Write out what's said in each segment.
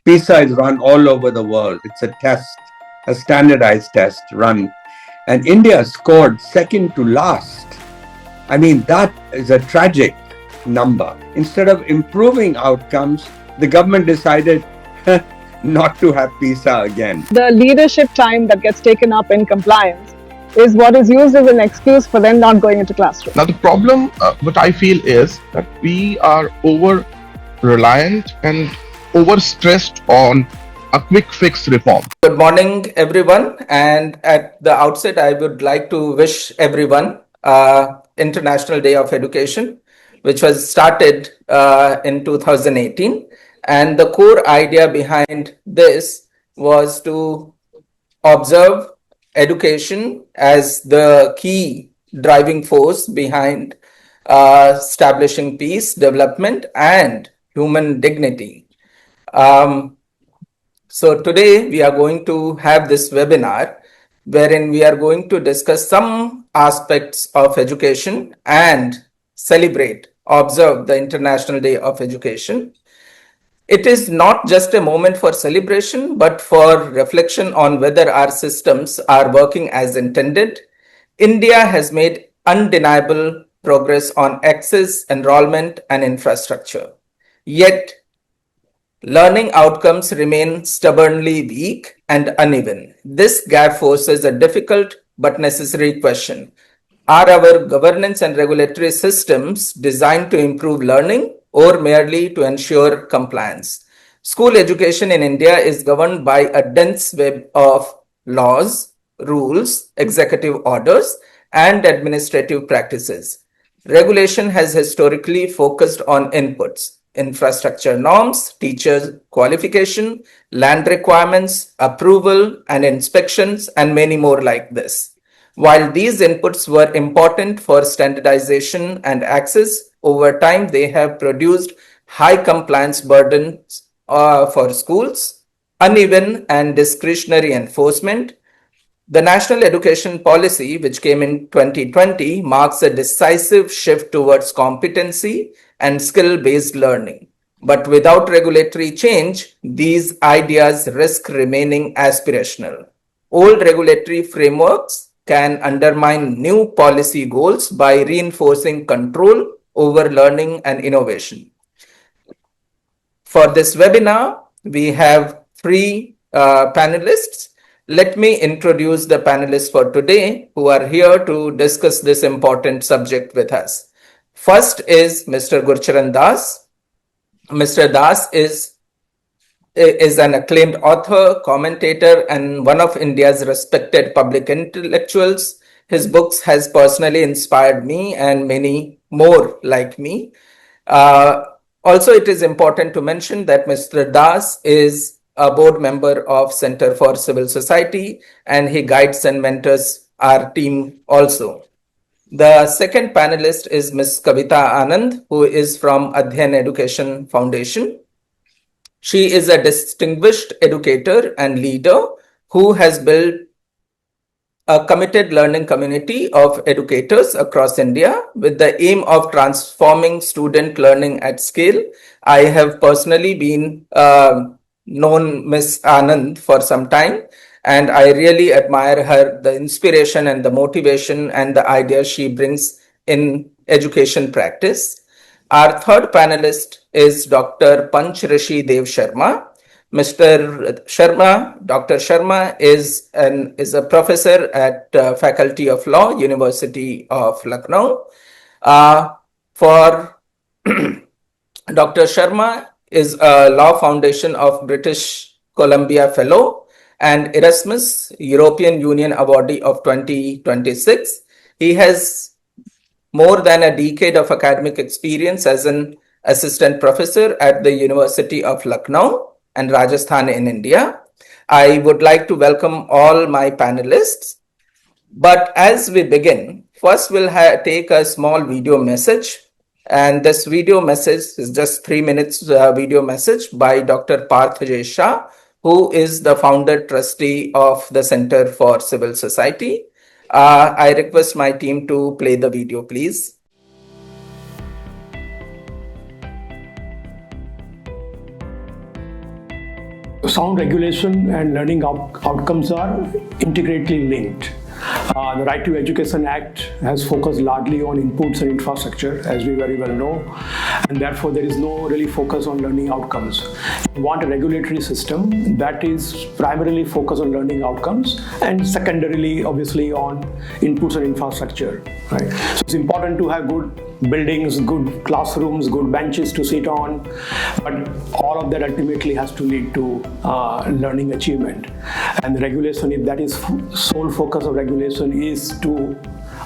PISA is run all over the world. It's a test, a standardized test run. And India scored second to last. I mean, that is a tragic number. Instead of improving outcomes, the government decided not to have PISA again. The leadership time that gets taken up in compliance is what is used as an excuse for them not going into classroom. Now, the problem, what I feel is that we are over reliant and over stressed on a quick fix reform. Good morning, everyone. And at the outset, I would like to wish everyone International Day of Education, which was started in 2018. And the core idea behind this was to observe education as the key driving force behind establishing peace, development, and human dignity. So today we are going to have this webinar wherein we are going to discuss some aspects of education and observe the International Day of Education. It is not just a moment for celebration, but for reflection on whether our systems are working as intended. India has made undeniable progress on access, enrollment, and infrastructure. Yet, learning outcomes remain stubbornly weak and uneven. This gap forces a difficult but necessary question. Are our governance and regulatory systems designed to improve learning or merely to ensure compliance? School education in India is governed by a dense web of laws, rules, executive orders, and administrative practices. Regulation has historically focused on inputs: infrastructure norms, teachers' qualification, land requirements, approval and inspections, and many more like this. While these inputs were important for standardization and access, over time they have produced high compliance burdens for schools, uneven and discretionary enforcement. The National Education Policy, which came in 2020, marks a decisive shift towards competency and skill-based learning. But without regulatory change, these ideas risk remaining aspirational. Old regulatory frameworks can undermine new policy goals by reinforcing control over learning and innovation. For this webinar, we have three panelists. Let me introduce the panelists for today who are here to discuss this important subject with us. First is Mr. Gurcharan Das. Mr. Das is an acclaimed author, commentator, and one of India's respected public intellectuals. His books has personally inspired me and many more like me. Also, it is important to mention that Mr. Das is a board member of Center for Civil Society, and he guides and mentors our team also. The second panelist is Ms. Kavita Anand, who is from Adhyan Education Foundation. She is a distinguished educator and leader who has built a committed learning community of educators across India with the aim of transforming student learning at scale. I have personally been known Ms. Anand for some time, and I really admire her, the inspiration and the motivation and the ideas she brings in education practice. Our third panelist is Dr. Panch Rishi Dev Sharma. Dr. Sharma is a professor at Faculty of Law, University of Lucknow. For Dr. Sharma is a Law Foundation of British Columbia Fellow and Erasmus European Union awardee of 2026. He has more than a decade of academic experience as an assistant professor at the University of Lucknow and Rajasthan in India. I would like to welcome all my panelists. But as we begin, first we'll take a small video message. And this video message is just 3 minutes video message by Dr. Parth J. Shah, who is the founder trustee of the Center for Civil Society. I request my team to play the video, please. sound regulation and learning outcomes are intricately linked. The Right to Education Act has focused largely on inputs and infrastructure, as we very well know, and therefore there is no really focus on learning outcomes. We want a regulatory system that is primarily focused on learning outcomes and secondarily, obviously, on inputs and infrastructure. Right? So it's important to have good buildings, good classrooms, good benches to sit on, but all of that ultimately has to lead to learning achievement. And the regulation, if that is sole focus of regulation, is to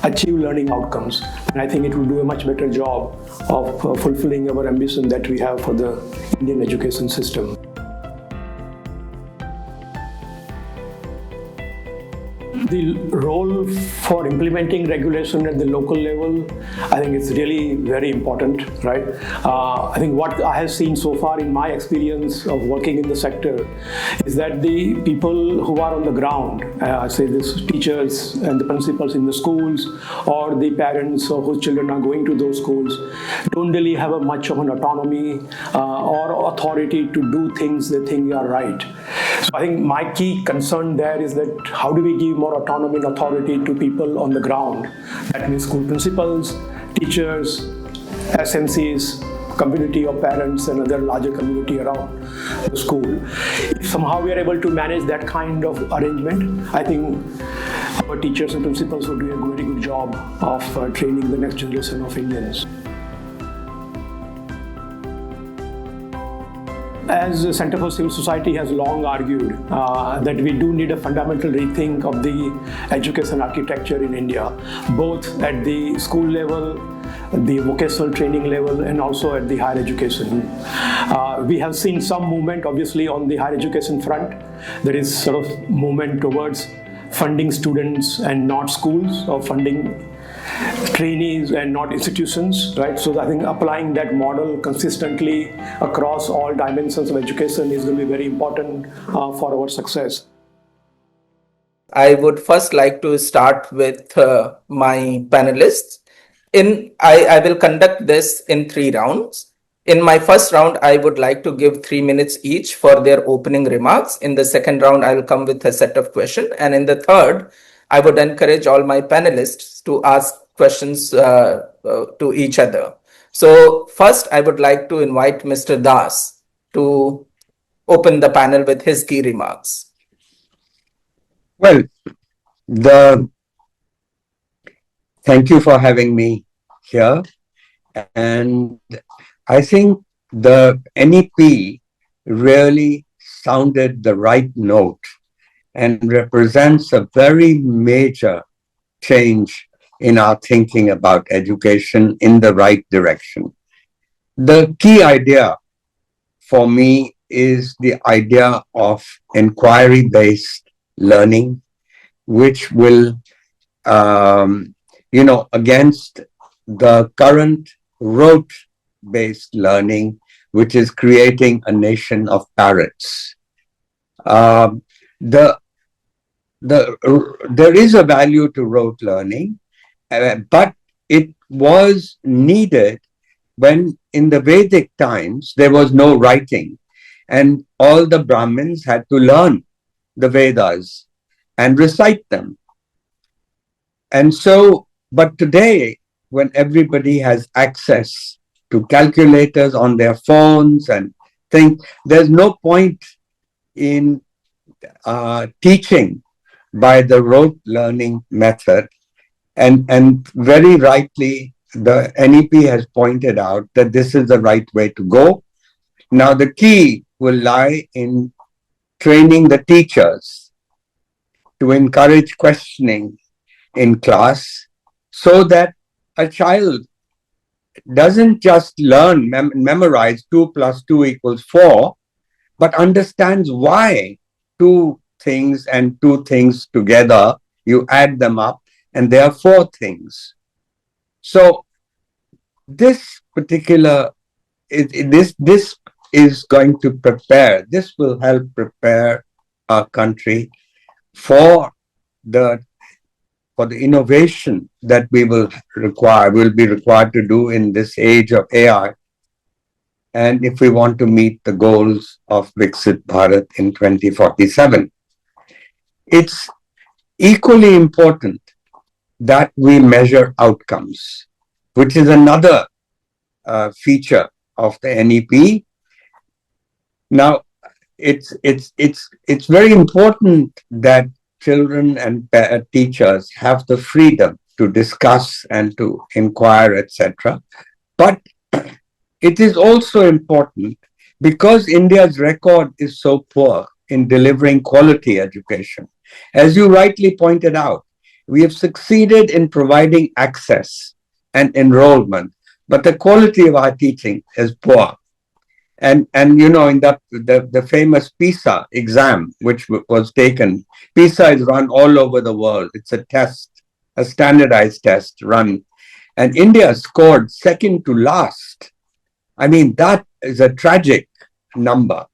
achieve learning outcomes, and I think it will do a much better job of fulfilling our ambition that we have for the Indian education system. The role for implementing regulation at the local level, I think it's really very important, right? I think what I have seen so far in my experience of working in the sector is that the people who are on the ground, say the teachers and the principals in the schools or the parents whose children are going to those schools, don't really have much of an autonomy or authority to do things they think are right. So I think my key concern there is that how do we give more autonomy and authority to people on the ground? That means school principals, teachers, SMCs, community of parents and other larger community around the school. If somehow we are able to manage that kind of arrangement, I think our teachers and principals will do a very good job of training the next generation of Indians. As the Center for Civil Society has long argued that we do need a fundamental rethink of the education architecture in India, both at the school level, the vocational training level, and also at the higher education. We have seen some movement, obviously, on the higher education front. There is sort of movement towards funding students and not schools, or funding trainees and not institutions, right? So I think applying that model consistently across all dimensions of education is going to be very important for our success. I would first like to start with my panelists. I will conduct this in 3 rounds. In my first round, I would like to give 3 minutes each for their opening remarks. In the second round, I will come with a set of questions. And in the third, I would encourage all my panelists to ask questions to each other. So first, I would like to invite Mr. Das to open the panel with his key remarks. Well, thank you for having me here. And I think the NEP really sounded the right note and represents a very major change in our thinking about education in the right direction. The key idea for me is the idea of enquiry-based learning, which will, against the current rote-based learning, which is creating a nation of parrots. There is a value to rote learning, but it was needed when in the Vedic times there was no writing and all the Brahmins had to learn the Vedas and recite them. And so, but today, when everybody has access to calculators on their phones and things, there's no point in teaching by the rote learning method. And very rightly, the NEP has pointed out that this is the right way to go. Now, the key will lie in training the teachers to encourage questioning in class so that a child doesn't just learn, memorize 2 + 2 = 4, but understands why 2 things and 2 things together, you add them up, and there are 4 things. So this particular, this is going to prepare, this will help prepare our country for the innovation that we will be required to do in this age of AI. and if we want to meet the goals of Viksit Bharat in 2047. It's equally important that we measure outcomes, which is another feature of the NEP. Now, it's very important that children and teachers have the freedom to discuss and to inquire, etc. But it is also important because India's record is so poor in delivering quality education. As you rightly pointed out, we have succeeded in providing access and enrollment, but the quality of our teaching is poor. And you know, in the famous PISA exam, which was taken, PISA is run all over the world. It's a test, a standardized test run. And India scored second to last. I mean, that is a tragic number.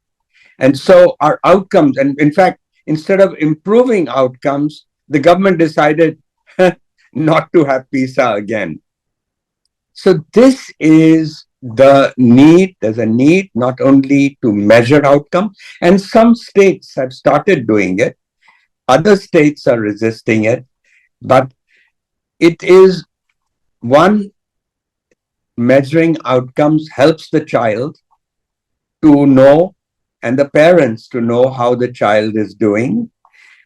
And so our outcomes, and in fact, instead of improving outcomes, the government decided not to have PISA again. So this is the need. There's a need not only to measure outcome, and some states have started doing it. Other states are resisting it, but it is one, measuring outcomes helps the child to know and the parents to know how the child is doing,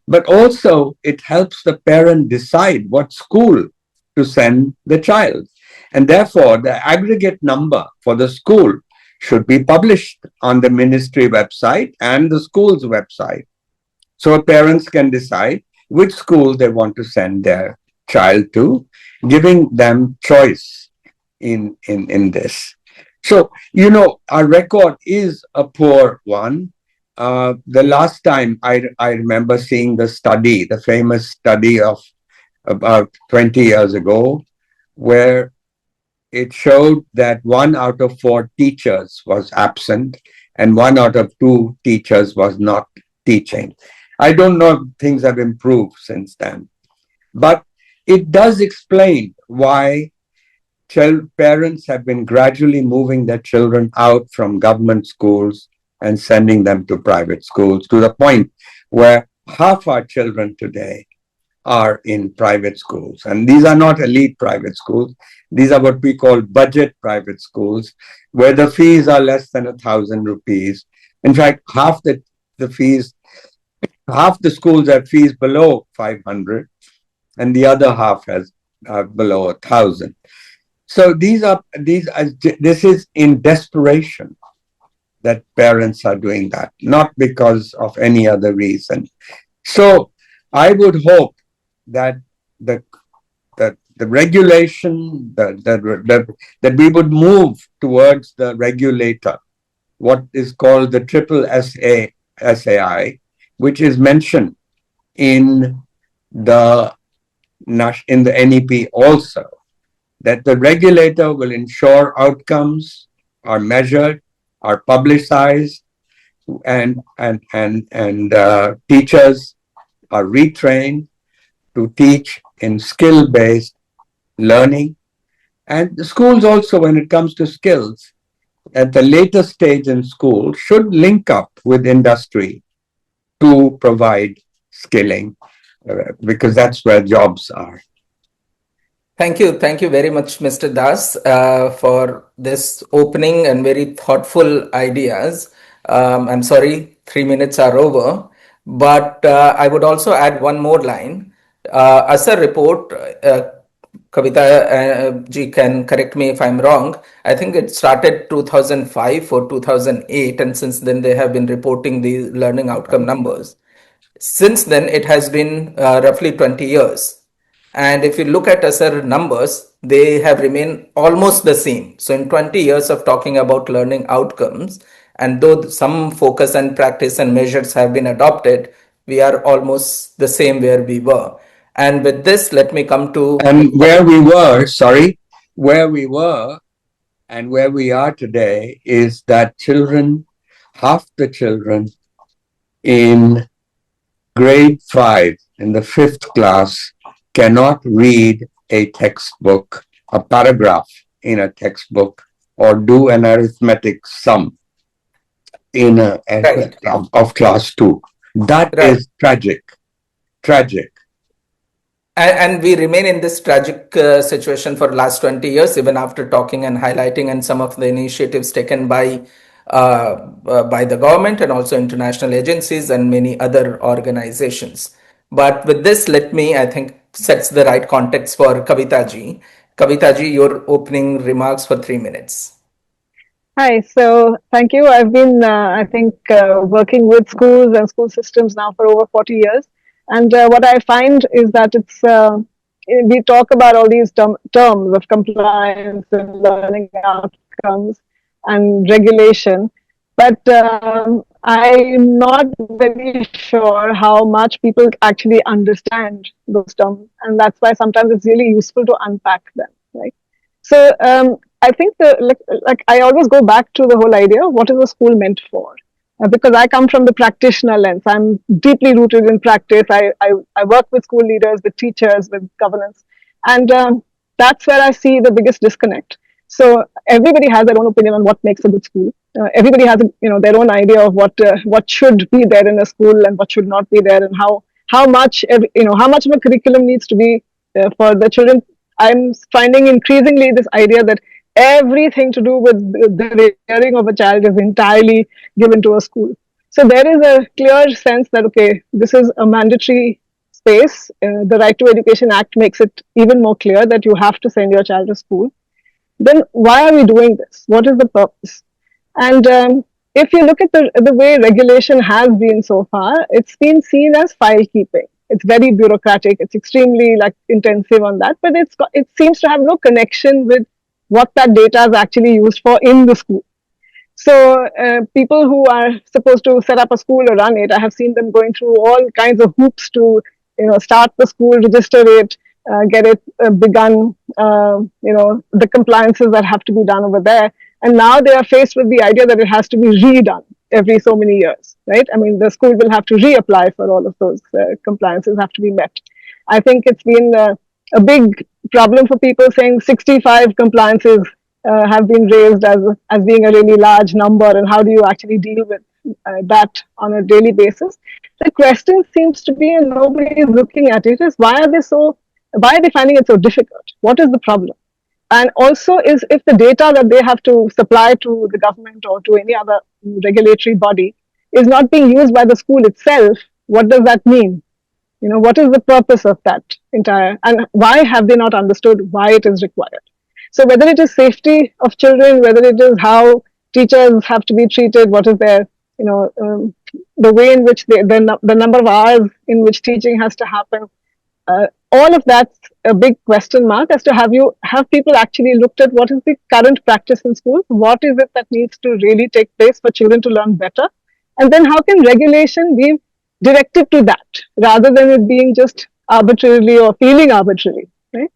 but also it helps the parent decide what school to send the child. And therefore, the aggregate number for the school should be published on the ministry website and the school's website. So parents can decide which school they want to send their child to, giving them choice in this. So, you know, our record is a poor one. The last time I remember seeing the study, the famous study of about 20 years ago, where it showed that 1 out of 4 teachers was absent and 1 out of 2 teachers was not teaching. I don't know if things have improved since then, but it does explain why parents have been gradually moving their children out from government schools and sending them to private schools, to the point where half our children today are in private schools. And these are not elite private schools. These are what we call budget private schools, where the fees are less than 1,000 rupees. In fact, half the schools have fees below 500, and the other half has below 1,000. So this is in desperation that parents are doing that, not because of any other reason. So I would hope that the regulation, that we would move towards the regulator, what is called the triple SAI, which is mentioned in the NEP also, that the regulator will ensure outcomes are measured, are publicized, and teachers are retrained to teach in skill-based learning. And the schools also, when it comes to skills, at the later stage in school, should link up with industry to provide skilling, because that's where jobs are. Thank you very much, Mr. Das, for this opening and very thoughtful ideas. I'm sorry, 3 minutes are over, but I would also add one more line. As a report, Kavita ji can correct me if I'm wrong. I think it started 2005 or 2008, and since then they have been reporting the learning outcome numbers. Since then, it has been roughly 20 years. And if you look at ASER numbers, they have remained almost the same. So in 20 years of talking about learning outcomes, and though some focus and practice and measures have been adopted, we are almost the same where we were. And with this, let me come to... And where we were and where we are today is that half the children in grade 5, in the 5th class, cannot read a textbook, a paragraph in a textbook or do an arithmetic sum in an Right. exam of class 2. That Right. is tragic. Tragic. And we remain in this tragic situation for last 20 years, even after talking and highlighting and some of the initiatives taken by the government and also international agencies and many other organizations. But with this, let me, I think, sets the right context for Kavita ji. Kavita ji, your opening remarks for 3 minutes. Hi, so thank you. I've been, I think, working with schools and school systems now for over 40 years. And what I find is that we talk about all these terms of compliance and learning outcomes and regulation, but I'm not very sure how much people actually understand those terms. And that's why sometimes it's really useful to unpack them, right? So I think like I always go back to the whole idea: what is a school meant for? Because I come from the practitioner lens. I'm deeply rooted in practice. I work with school leaders, with teachers, with governance, and that's where I see the biggest disconnect. So everybody has their own opinion on what makes a good school. Everybody has their own idea of what should be there in a school and what should not be there, and how much how much of a curriculum needs to be for the children. I'm finding increasingly this idea that everything to do with the rearing of a child is entirely given to a school. So there is a clear sense that, okay, this is a mandatory space. The Right to Education Act makes it even more clear that you have to send your child to school. Then why are we doing this? What is the purpose? And if you look at the way regulation has been so far, it's been seen as file keeping. It's very bureaucratic. It's extremely intensive on that, but it seems to have no connection with what that data is actually used for in the school. So people who are supposed to set up a school or run it, I have seen them going through all kinds of hoops to start the school, register it, get it begun, the compliances that have to be done over there. And now they are faced with the idea that it has to be redone every so many years, right? I mean, the school will have to reapply for all of those compliances have to be met. I think it's been a big problem for people saying 65 compliances have been raised as being a really large number, and how do you actually deal with that on a daily basis? The question seems to be, and nobody is looking at it, is why are they finding it so difficult? What is the problem? And also, is if the data that they have to supply to the government or to any other regulatory body is not being used by the school itself, what does that mean? What is the purpose of that entire, and why have they not understood why it is required? So whether it is safety of children, whether it is how teachers have to be treated, what is their, the way in which the number of hours in which teaching has to happen, all of that's a big question mark as to have people actually looked at what is the current practice in schools, what is it that needs to really take place for children to learn better, and then how can regulation be directed to that rather than it being just arbitrarily or feeling arbitrary, right?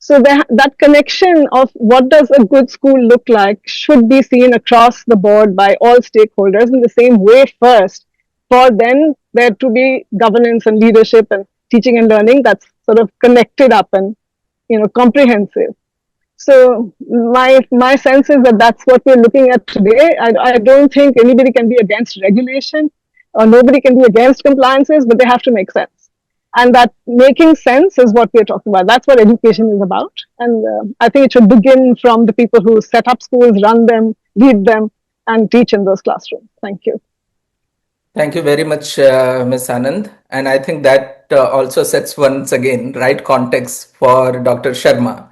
So that connection of what does a good school look like should be seen across the board by all stakeholders in the same way first, for then there to be governance and leadership and teaching and learning that's sort of connected up and comprehensive. So my sense is that that's what we're looking at today. I don't think anybody can be against regulation, or nobody can be against compliances, but they have to make sense. And that making sense is what we're talking about. That's what education is about. And I think it should begin from the people who set up schools, run them, lead them, and teach in those classrooms. Thank you. Thank you very much, Ms. Anand. And I think that also sets once again right context for Dr. Sharma,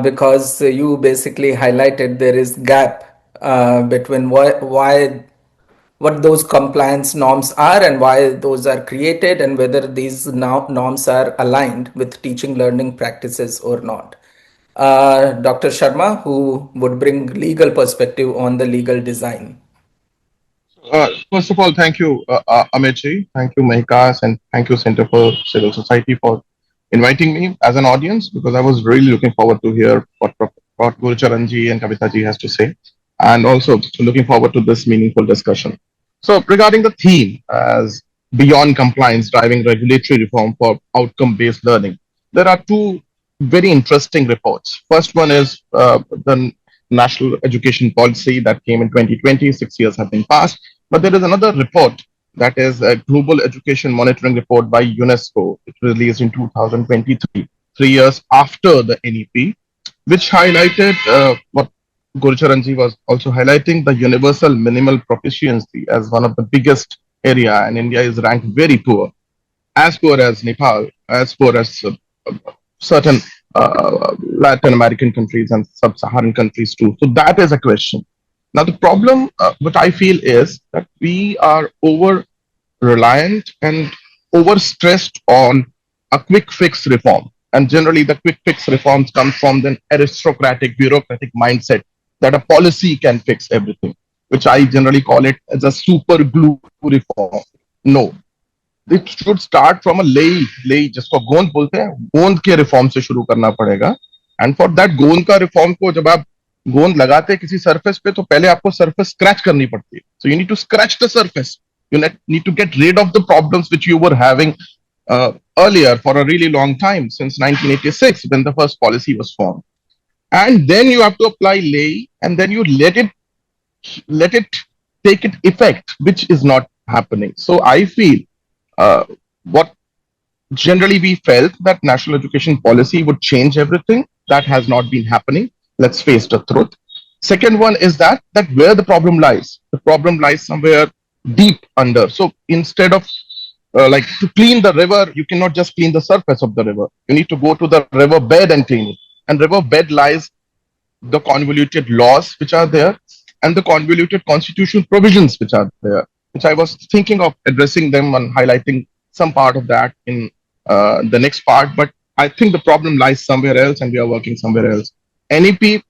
because you basically highlighted there is gap between what those compliance norms are and why those are created, and whether these norms are aligned with teaching learning practices or not. Dr. Sharma, who would bring legal perspective on the legal design. First of all, thank you, Amit ji. Thank you, Mehikas, and thank you, Center for Civil Society, for inviting me as an audience, because I was really looking forward to hear what Gurcharan ji and Kavita ji has to say, and also looking forward to this meaningful discussion. So, regarding the theme as beyond compliance, driving regulatory reform for outcome-based learning, there are two very interesting reports. First one is the national education policy that came in 2020. 6 years have been passed. But there is another report that is a global education monitoring report by UNESCO. It released in 2023, 3 years after the NEP, which highlighted what Gurcharan ji was also highlighting, the universal minimal proficiency as one of the biggest area, and India is ranked very poor as Nepal, as poor as certain Latin American countries and sub-Saharan countries too. So that is a question. Now the problem, what I feel is that we are over reliant and overstressed on a quick fix reform. And generally, the quick fix reforms come from the aristocratic, bureaucratic mindset that a policy can fix everything, which I generally call it as a super glue reform. No, it should start from a lay जिसको गोंद बोलते हैं, गोंद के reform से शुरू करना पड़ेगा. एंड फॉर दैट गोंद का रिफॉर्म को जब आप गोंद लगाते हैं किसी सरफेस पे, तो पहले आपको सरफेस स्क्रैच करनी पड़ती है. So you need to scratch the surface. You need to get rid of the problems which you were having earlier for a really long time, since 1986 when the first policy was formed. And then you have to apply lay, and then you let it take its effect, which is not happening. So I feel what generally we felt that national education policy would change everything. That has not been happening. Let's face the truth. Second one is that where the problem lies. The problem lies somewhere deep under. So instead of like to clean the river, you cannot just clean the surface of the river. You need to go to the river bed and clean it. And river bed lies the convoluted laws which are there and the convoluted constitutional provisions which are there, which I was thinking of addressing them and highlighting some part of that in the next part. But I think the problem lies somewhere else and we are working somewhere else. NEP,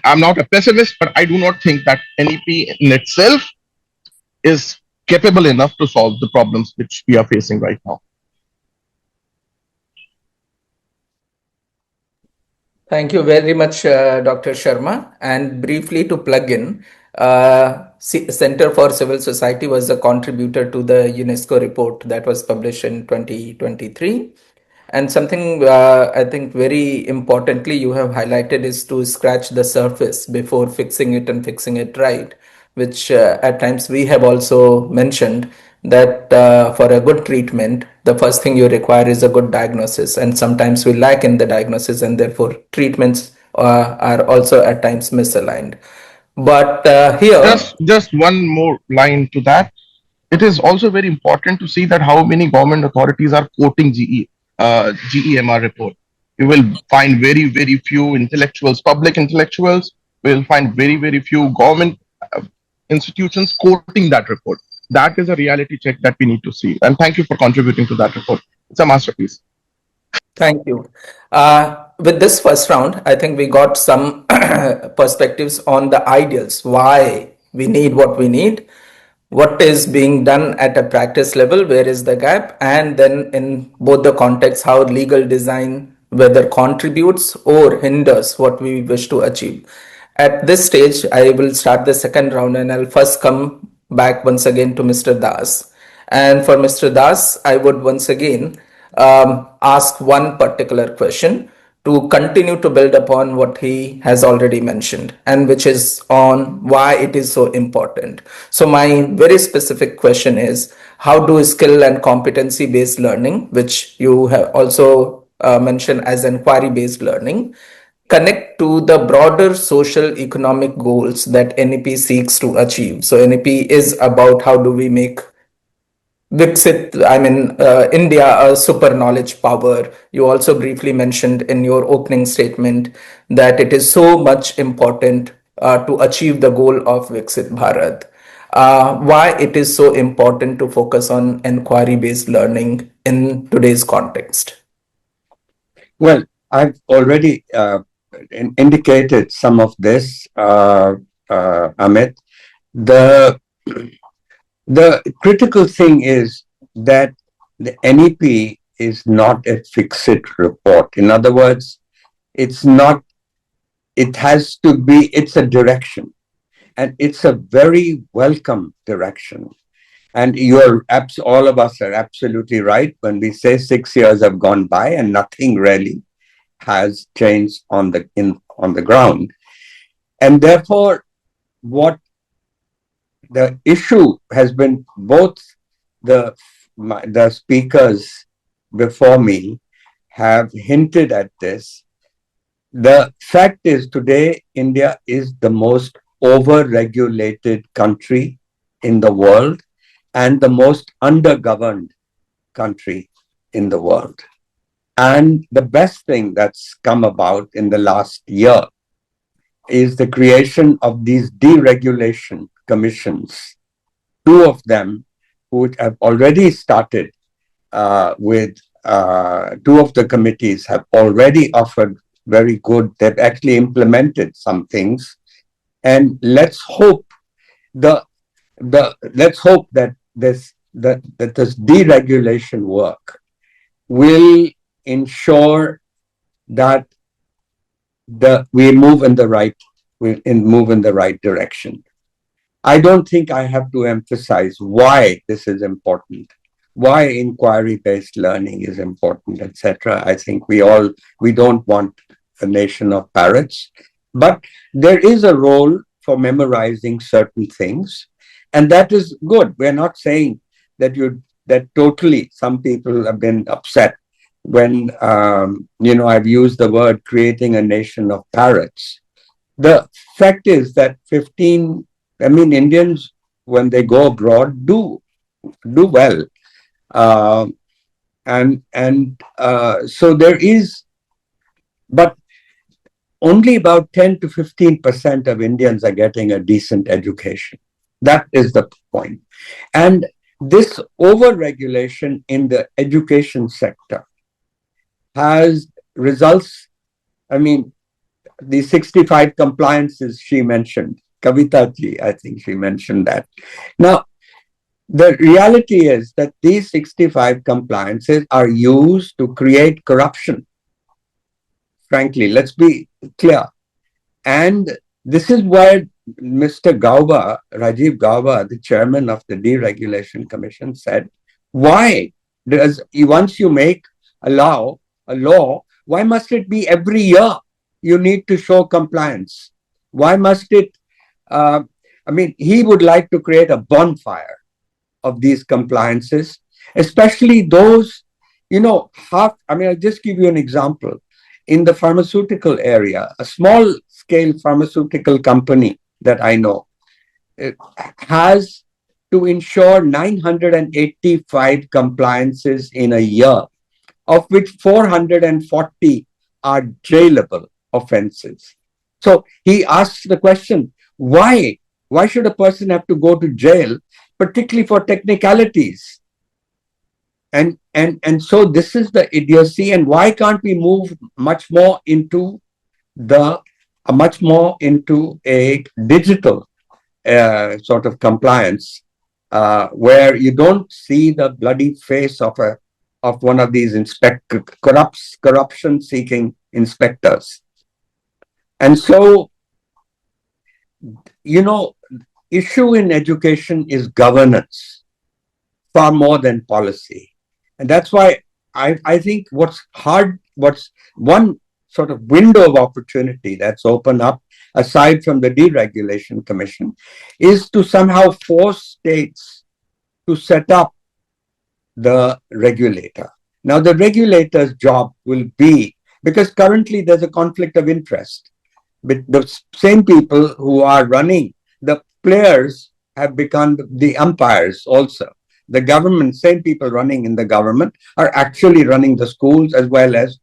I'm not a pessimist, but I do not think that NEP in itself is capable enough to solve the problems which we are facing right now. Thank you very much, Dr. Sharma. And briefly to plug in, Center for Civil Society was a contributor to the UNESCO report that was published in 2023. And something I think very importantly you have highlighted is to scratch the surface before fixing it and fixing it right, which at times we have also mentioned that for a good treatment, the first thing you require is a good diagnosis. And sometimes we lack in the diagnosis and therefore treatments are also at times misaligned. But here... Just one more line to that. It is also very important to see that how many government authorities are quoting GEMR report. You will find very, very few intellectuals, public intellectuals, will find very, very few government institutions quoting that report. That is a reality check that we need to see. And thank you for contributing to that report. It's a masterpiece. Thank you. With this first round, I think we got some perspectives on the ideals, why we need what we need, what is being done at a practice level, where is the gap, and then in both the contexts, how legal design whether contributes or hinders what we wish to achieve. At this stage, I will start the second round and I'll first come back once again to Mr. Das. And for Mr. Das, I would once again ask one particular question to continue to build upon what he has already mentioned, and which is on why it is so important. So my very specific question is, how do skill and competency based learning, which you have also mentioned as enquiry-based learning, connect to the broader social economic goals that NEP seeks to achieve? So NEP is about how do we make India a super knowledge power. You also briefly mentioned in your opening statement that it is so much important to achieve the goal of Viksit Bharat. Why it is so important to focus on enquiry-based learning in today's context? Well, I've already indicated some of this, Amit. The critical thing is that the NEP is not a fix-it report. In other words, it's not, it has to be, it's a direction. And it's a very welcome direction. And all of us are absolutely right when we say 6 years have gone by and nothing really has changed on the ground. And therefore, what the issue has been, both the speakers before me have hinted at this. The fact is, today, India is the most over-regulated country in the world and the most under-governed country in the world. And the best thing that's come about in the last year is the creation of these deregulation commissions. Two of them, who have already started with two of the committees, have already offered very good, they've actually implemented some things. And let's hope that this deregulation work will ensure that we move in the right direction. I don't think I have to emphasize why this is important, why inquiry-based learning is important, etc. I think we don't want a nation of parrots, but there is a role for memorizing certain things, and that is good. We're not saying that totally. Some people have been upset when I've used the word creating a nation of parrots. The fact is that Indians, when they go abroad, do well, so there is, but only about 10 to 15% of Indians are getting a decent education. That is the point. And this over-regulation in the education sector has results. The 65 compliances she mentioned, Kavita ji, I think she mentioned that. Now, the reality is that these 65 compliances are used to create corruption. Frankly, let's be clear. And this is where Mr. Rajiv Gauba, the chairman of the Deregulation Commission, said, why once you make a law, why must it be every year you need to show compliance? Why must it, he would like to create a bonfire of these compliances, especially those, I'll just give you an example. In the pharmaceutical area, a small scale pharmaceutical company that I know, it has to ensure 985 compliances in a year, of which 440 are jailable offenses. So he asks the question, why? Why should a person have to go to jail, particularly for technicalities? And so this is the idiocy. And why can't we move much more into a digital sort of compliance, where you don't see the bloody face of one of these corruption-seeking inspectors. And so, issue in education is governance far more than policy. And that's why I think what's one sort of window of opportunity that's opened up, aside from the Deregulation Commission, is to somehow force states to set up the regulator. Now, the regulator's job will be, because currently there's a conflict of interest, but the same people who are running, the players have become the umpires also. The government, same people running in the government, are actually running the schools as well as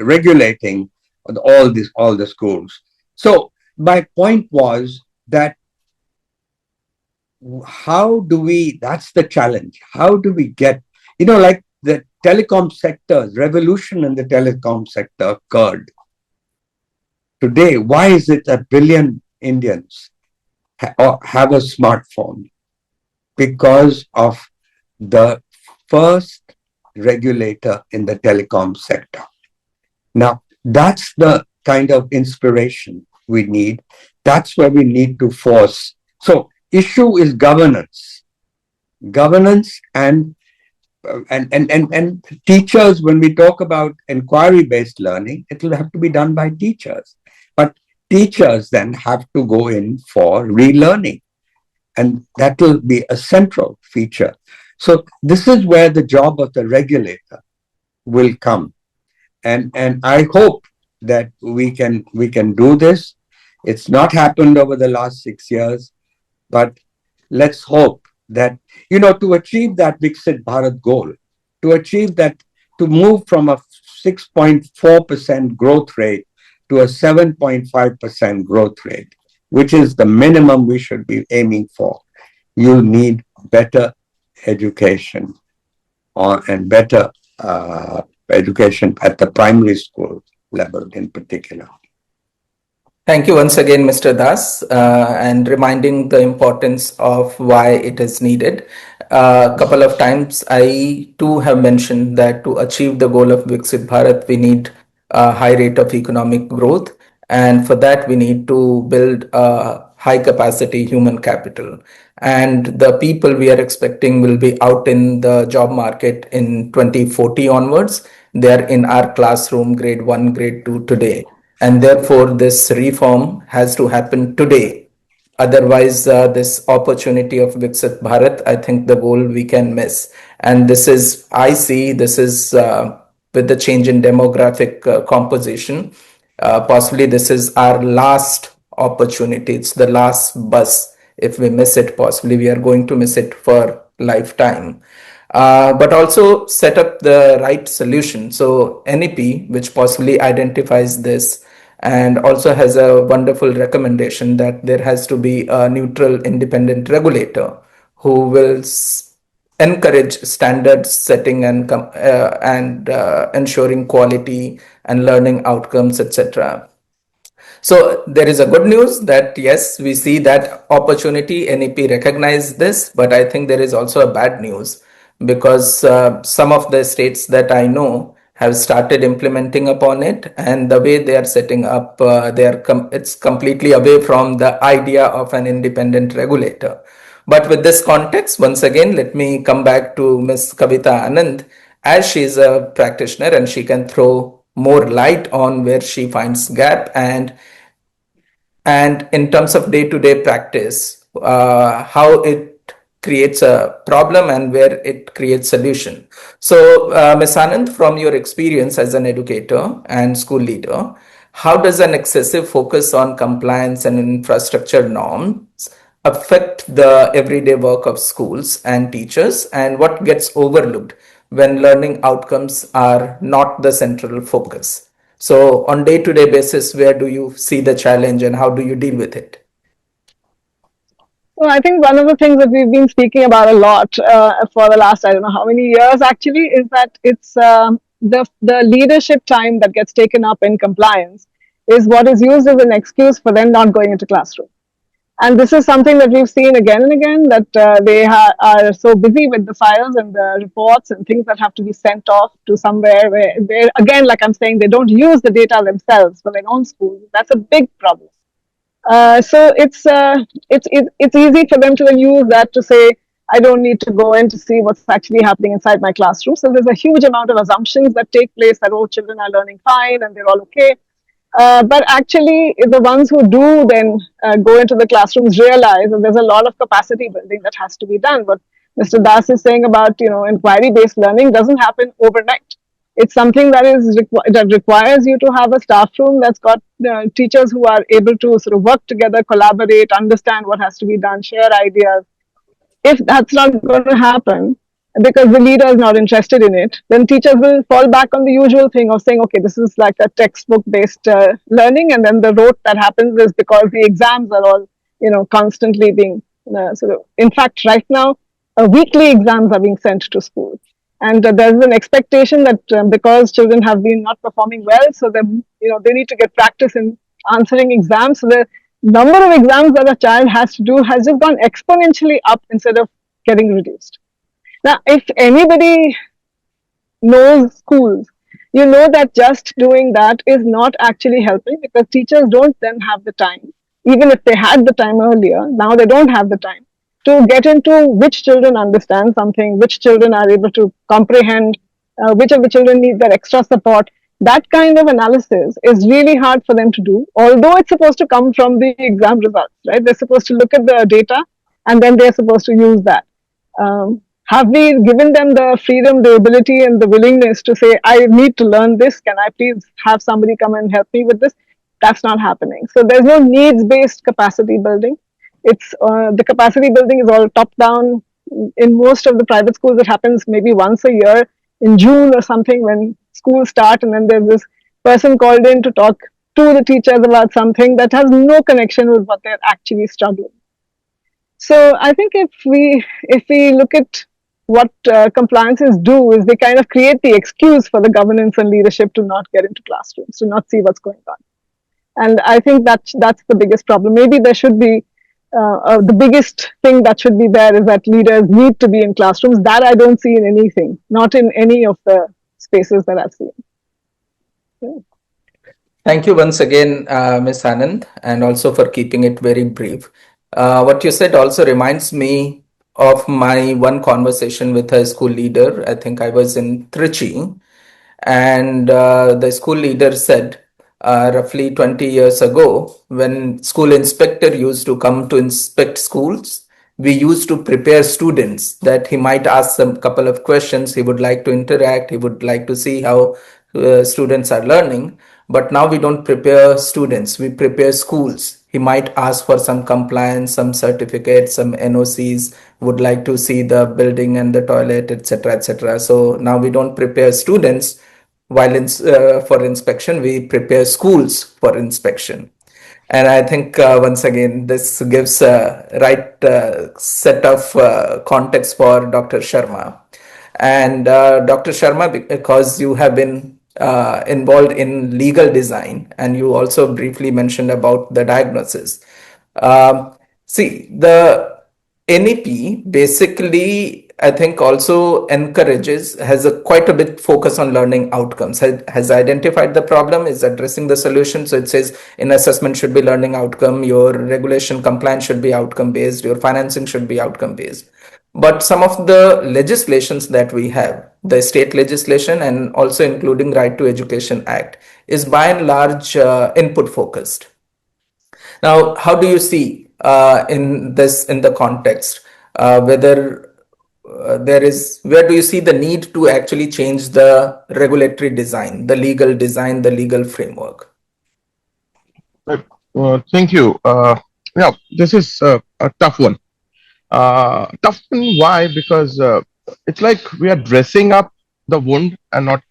regulating all the schools. So my point was that that's the challenge. How do we get, like the telecom sector, revolution in the telecom sector occurred. Today, why is it a billion Indians have a smartphone? Because of the first regulator in the telecom sector. Now, that's the kind of inspiration we need. That's where we need to force. So, issue is governance. Governance and teachers. When we talk about inquiry-based learning, it will have to be done by teachers. But teachers then have to go in for relearning, and that will be a central feature. So this is where the job of the regulator will come, and I hope that we can do this. It's not happened over the last 6 years, but let's hope that, to achieve that Viksit Bharat goal, to achieve that, to move from a 6.4% growth rate to a 7.5% growth rate, which is the minimum we should be aiming for, you need better education and better education at the primary school level in particular. Thank you once again, Mr. Das, and reminding the importance of why it is needed. A couple of times I too have mentioned that to achieve the goal of Viksit Bharat, we need a high rate of economic growth. And for that, we need to build a high capacity human capital. And the people we are expecting will be out in the job market in 2040 onwards. They are in our classroom, grade 1, grade 2 today. And therefore, this reform has to happen today. Otherwise, this opportunity of Viksit Bharat, I think the goal we can miss. And this is, I see, this is with the change in demographic composition. Possibly this is our last opportunity. It's the last bus. If we miss it, possibly we are going to miss it for lifetime. But also set up the right solution. So NEP, which possibly identifies this, and also has a wonderful recommendation that there has to be a neutral independent regulator who will encourage standard setting and ensuring quality and learning outcomes, etc. So there is a good news that yes, we see that opportunity, NEP recognize this, but I think there is also a bad news because some of the states that I know have started implementing upon it, and the way they are setting up, it's completely away from the idea of an independent regulator. But with this context, once again, let me come back to Ms. Kavita Anand, as she is a practitioner and she can throw more light on where she finds gap and in terms of day-to-day practice, how it creates a problem and where it creates solution. So, Ms. Anand, from your experience as an educator and school leader, how does an excessive focus on compliance and infrastructure norms affect the everyday work of schools and teachers, and what gets overlooked when learning outcomes are not the central focus? So on day-to-day basis, where do you see the challenge and how do you deal with it? Well, I think one of the things that we've been speaking about a lot for the last, I don't know how many years actually, is that it's the leadership time that gets taken up in compliance is what is used as an excuse for them not going into classroom. And this is something that we've seen again and again, that they are so busy with the files and the reports and things that have to be sent off to somewhere where, again, like I'm saying, they don't use the data themselves for their own schools. That's a big problem. So it's easy for them to then use that to say, I don't need to go in to see what's actually happening inside my classroom. So there's a huge amount of assumptions that take place that, oh, children are learning fine and they're all okay. But actually, the ones who do then go into the classrooms realize that there's a lot of capacity building that has to be done. What Mr. Das is saying about, inquiry-based learning doesn't happen overnight. It's something that requires you to have a staff room that's got teachers who are able to sort of work together, collaborate, understand what has to be done, share ideas. If that's not going to happen, because the leader is not interested in it, then teachers will fall back on the usual thing of saying, okay, this is like a textbook-based learning, and then the rote that happens is because the exams are all, constantly being sort of. In fact, right now, weekly exams are being sent to schools, and there's an expectation that because children have been not performing well, so they need to get practice in answering exams. So the number of exams that a child has to do has just gone exponentially up instead of getting reduced. Now, if anybody knows schools, you know that just doing that is not actually helping, because teachers don't then have the time, even if they had the time earlier, now they don't have the time to get into which children understand something, which children are able to comprehend, which of the children need that extra support. that kind of analysis is really hard for them to do, although it's supposed to come from the exam results, right? They're supposed to look at the data and then they're supposed to use that. Have we given them the freedom, the ability, and the willingness to say, I need to learn this? Can I please have somebody come and help me with this? That's not happening. So there's no needs based capacity building. It's the capacity building is all top down. In most of the private schools, it happens maybe once a year in June or something when schools start, and then there's this person called in to talk to the teachers about something that has no connection with what they're actually struggling. So I think if we look at what compliances do, is they kind of create the excuse for the governance and leadership to not get into classrooms, to not see what's going on. And I think that's the biggest problem. Maybe there should be the biggest thing that should be there is that leaders need to be in classrooms. That I don't see in anything, not in any of the spaces that I've seen. Yeah. Thank you once again, Ms. Anand, and also for keeping it very brief. What you said also reminds me of my one conversation with a school leader. I think I was in Trichy, and the school leader said, roughly 20 years ago, when school inspector used to come to inspect schools, we used to prepare students that he might ask some couple of questions. He would like to interact. He would like to see how students are learning. But now we don't prepare students. We prepare schools. He might ask for some compliance, some certificates, some NOCs, would like to see the building and the toilet, etc., etc. So now we don't prepare students while for inspection. We prepare schools for inspection. And I think once again, this gives a right set of context for Dr. Sharma. And Dr. Sharma, because you have been involved in legal design, and you also briefly mentioned about the diagnosis. See, the NEP basically, I think, also has quite a bit focus on learning outcomes, has identified the problem, is addressing the solution. So it says in assessment should be learning outcome, your regulation compliance should be outcome based, your financing should be outcome based. But some of the legislations that we have, the state legislation and also including Right to Education Act, is by and large input focused. Now, how do you see in the context whether where do you see the need to actually change the regulatory design, the legal framework? Thank you. Yeah, this is a tough one. Tough one, why? Because it's like we are dressing up the wound and not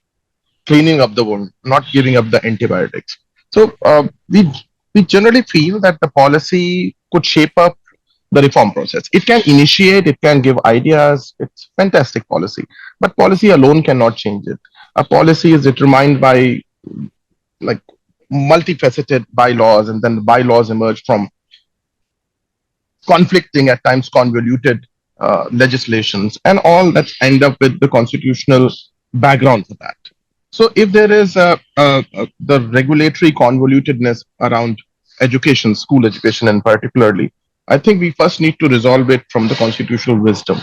cleaning up the wound, not giving up the antibiotics. So we generally feel that the policy could shape up the reform process. It can initiate, it can give ideas. It's fantastic policy, but policy alone cannot change it. A policy is determined by like multifaceted bylaws, and then the bylaws emerge from conflicting, at times convoluted legislations, and all that end up with the constitutional background for that. So if there is the regulatory convolutedness around education, school education and particularly, I think we first need to resolve it from the constitutional wisdom.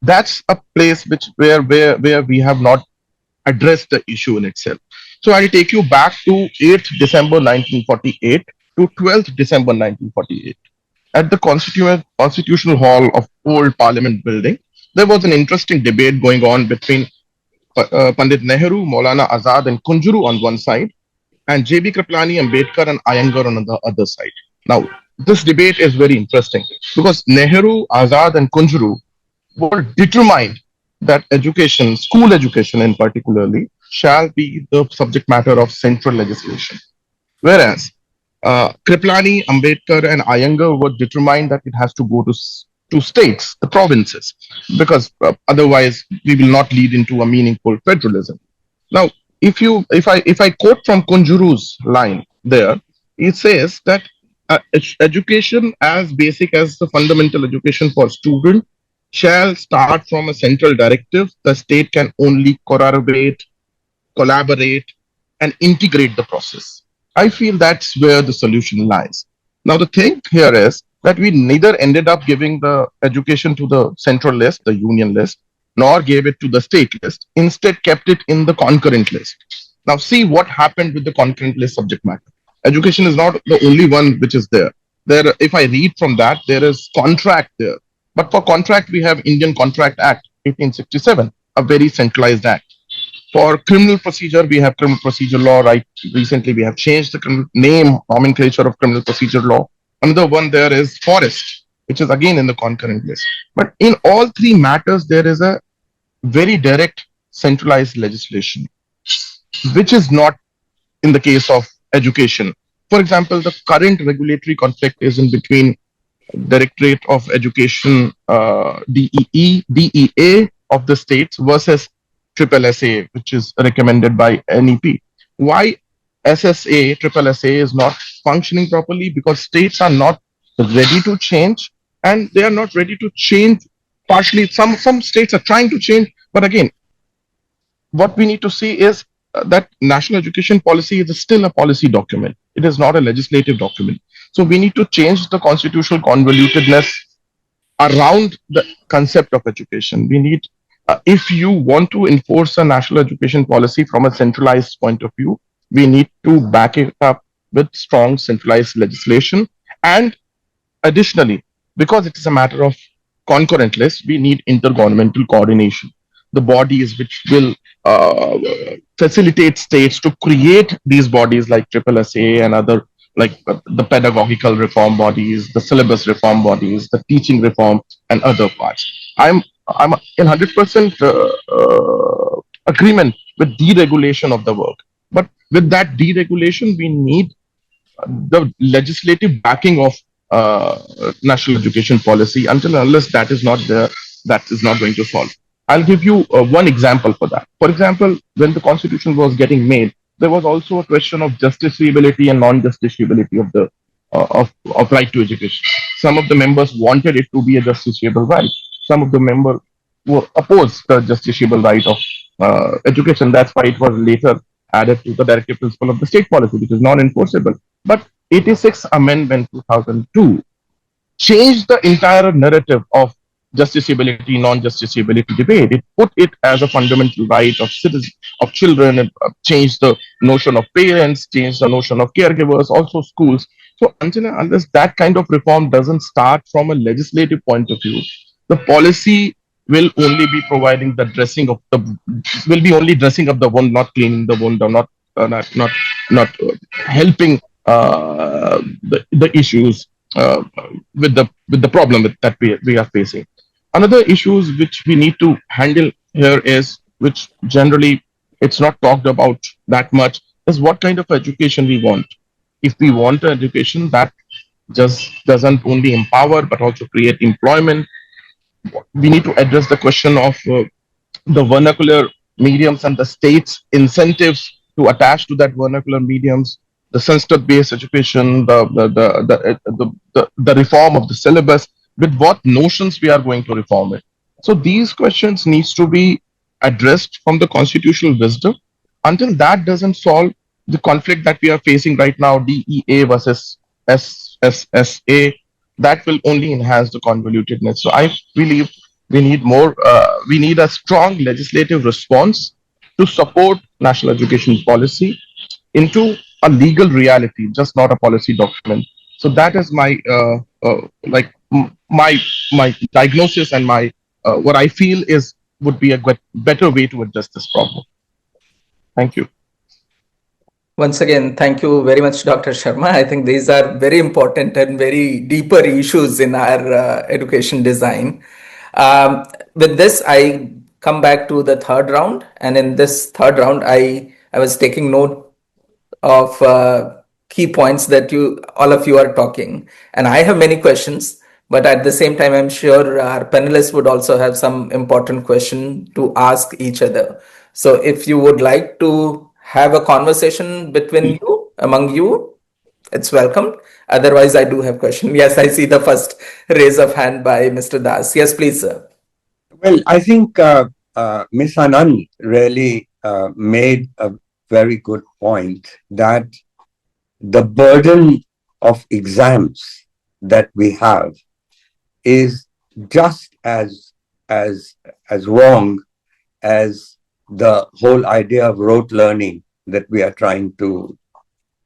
That's a place where we have not addressed the issue in itself. So I'll take you back to 8th December 1948 to 12th December 1948. At the Constitutional Hall of Old Parliament Building, there was an interesting debate going on between Pandit Nehru, Maulana Azad and Kunjuru on one side, and J.B. Kripalani, Ambedkar and Iyengar on the other side. Now, this debate is very interesting because Nehru, Azad and Kunjuru were determined that education, school education in particularly, shall be the subject matter of central legislation. Whereas Kripalani, Ambedkar and Iyengar were determined that it has to go to states, the provinces, because otherwise we will not lead into a meaningful federalism. Now, if I quote from Kunjuru's line there, it says that education as basic as the fundamental education for student shall start from a central directive. The state can only corroborate, collaborate, and integrate the process. I feel that's where the solution lies. Now, the thing here is that we neither ended up giving the education to the central list, the union list, nor gave it to the state list. Instead, kept it in the concurrent list. Now see what happened with the concurrent list subject matter. Education is not the only one which is there. There, if I read from that, there is contract there. But for contract, we have Indian Contract Act 1867, a very centralized act. For criminal procedure, we have criminal procedure law. Right, recently we have changed the name nomenclature of criminal procedure law. Another one there is forest, which is again in the concurrent list. But in all three matters, there is a very direct centralized legislation, which is not in the case of education. For example, the current regulatory conflict is in between Directorate of Education, DEA of the states versus triple SA, which is recommended by NEP. Why SSA, triple SA is not functioning properly? Because states are not ready to change, and they are not ready to change. Partially, some states are trying to change, but again, what we need to see is that national education policy is still a policy document. It is not a legislative document. So we need to change the constitutional convolutedness around the concept of education. We need, if you want to enforce a national education policy from a centralized point of view, we need to back it up with strong centralized legislation. And additionally, because it is a matter of concurrent list, we need intergovernmental coordination. The bodies which will facilitate states to create these bodies like Triple SA and other, like the pedagogical reform bodies, the syllabus reform bodies, the teaching reform, and other parts. I'm in 100% agreement with deregulation of the work, but with that deregulation, we need the legislative backing of national education policy. Until and unless that is not there, that is not going to solve. I'll give you one example for that. For example, when the constitution was getting made, there was also a question of justiciability and non-justiciability of the of right to education. Some of the members wanted it to be a justiciable right. Some of the members were opposed the justiciable right of education. That's why it was later added to the directive principle of the state policy, which is non-enforceable. But 86 Amendment 2002 changed the entire narrative of justiciability, non-justiciability debate. It put it as a fundamental right of citizens, of children, and changed the notion of parents, changed the notion of caregivers, also schools. So until and unless that kind of reform doesn't start from a legislative point of view, the policy will only be providing the dressing of the, will be only dressing up the wound, not cleaning the wound, or not helping the issues with the problem that we are facing. Another issues which we need to handle here is, which generally it's not talked about that much, is what kind of education we want. If we want an education that just doesn't only empower but also create employment, we need to address the question of the vernacular mediums and the state's incentives to attach to that vernacular mediums, the Sanskrit-based education, the reform of the syllabus, with what notions we are going to reform it. So these questions needs to be addressed from the constitutional wisdom. Until that doesn't solve the conflict that we are facing right now, DEA versus SSA, that will only enhance the convolutedness. So I believe we need more, we need a strong legislative response to support national education policy into a legal reality, just not a policy document. So that is my my diagnosis and my what I feel is would be a better way to address this problem. Thank you. Once again, thank you very much, Dr. Sharma. I think these are very important and very deeper issues in our education design. With this, I come back to the third round. And in this third round, I was taking note of key points that all of you are talking. And I have many questions, but at the same time, I'm sure our panelists would also have some important question to ask each other. So if you would like to have a conversation between you, among you, it's welcome. Otherwise, I do have question. Yes, I see the first raise of hand by Mr. Das. Yes, please, sir. Well, I think Ms. Anand really made a very good point that the burden of exams that we have is just as wrong as the whole idea of rote learning that we are trying to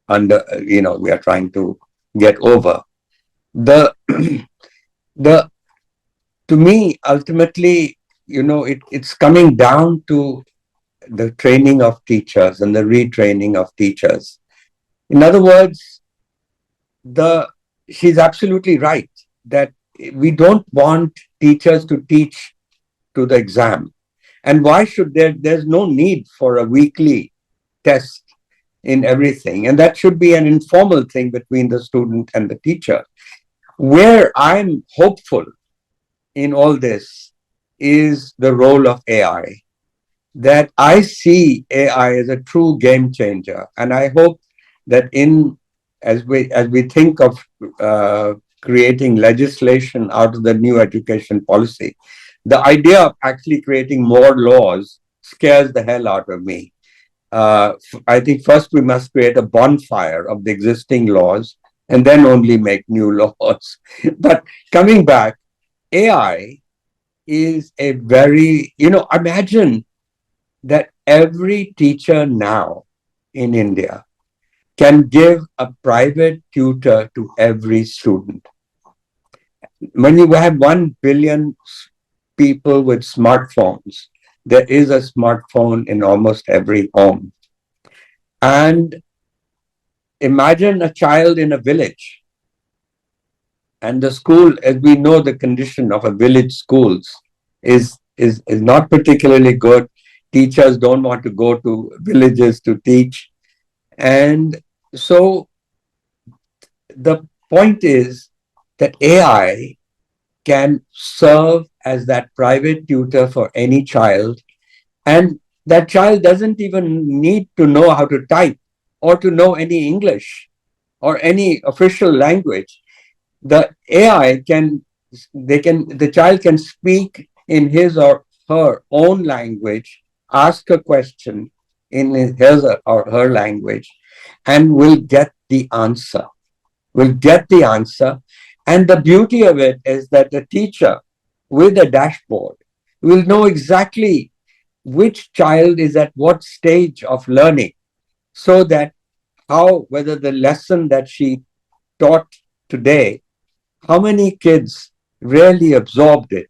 we are trying to get over. The the to me, ultimately, it's coming down to the training of teachers and the retraining of teachers. In other words, she's absolutely right that we don't want teachers to teach to the exam. And why should there's no need for a weekly test in everything. And that should be an informal thing between the student and the teacher. Where I'm hopeful in all this is the role of AI. That I see AI as a true game changer. And I hope that as we think of creating legislation out of the new education policy, the idea of actually creating more laws scares the hell out of me. I think first we must create a bonfire of the existing laws and then only make new laws. But coming back, AI is a very, imagine that every teacher now in India can give a private tutor to every student. When you have 1 billion people with smartphones, there is a smartphone in almost every home. And imagine a child in a village. And the school, as we know, the condition of a village schools is not particularly good. Teachers don't want to go to villages to teach. And so the point is that AI can serve as that private tutor for any child. And that child doesn't even need to know how to type or to know any English or any official language. The the child can speak in his or her own language, ask a question in his or her language, and will get the answer. And the beauty of it is that the teacher with a dashboard will know exactly which child is at what stage of learning, so that whether the lesson that she taught today, how many kids really absorbed it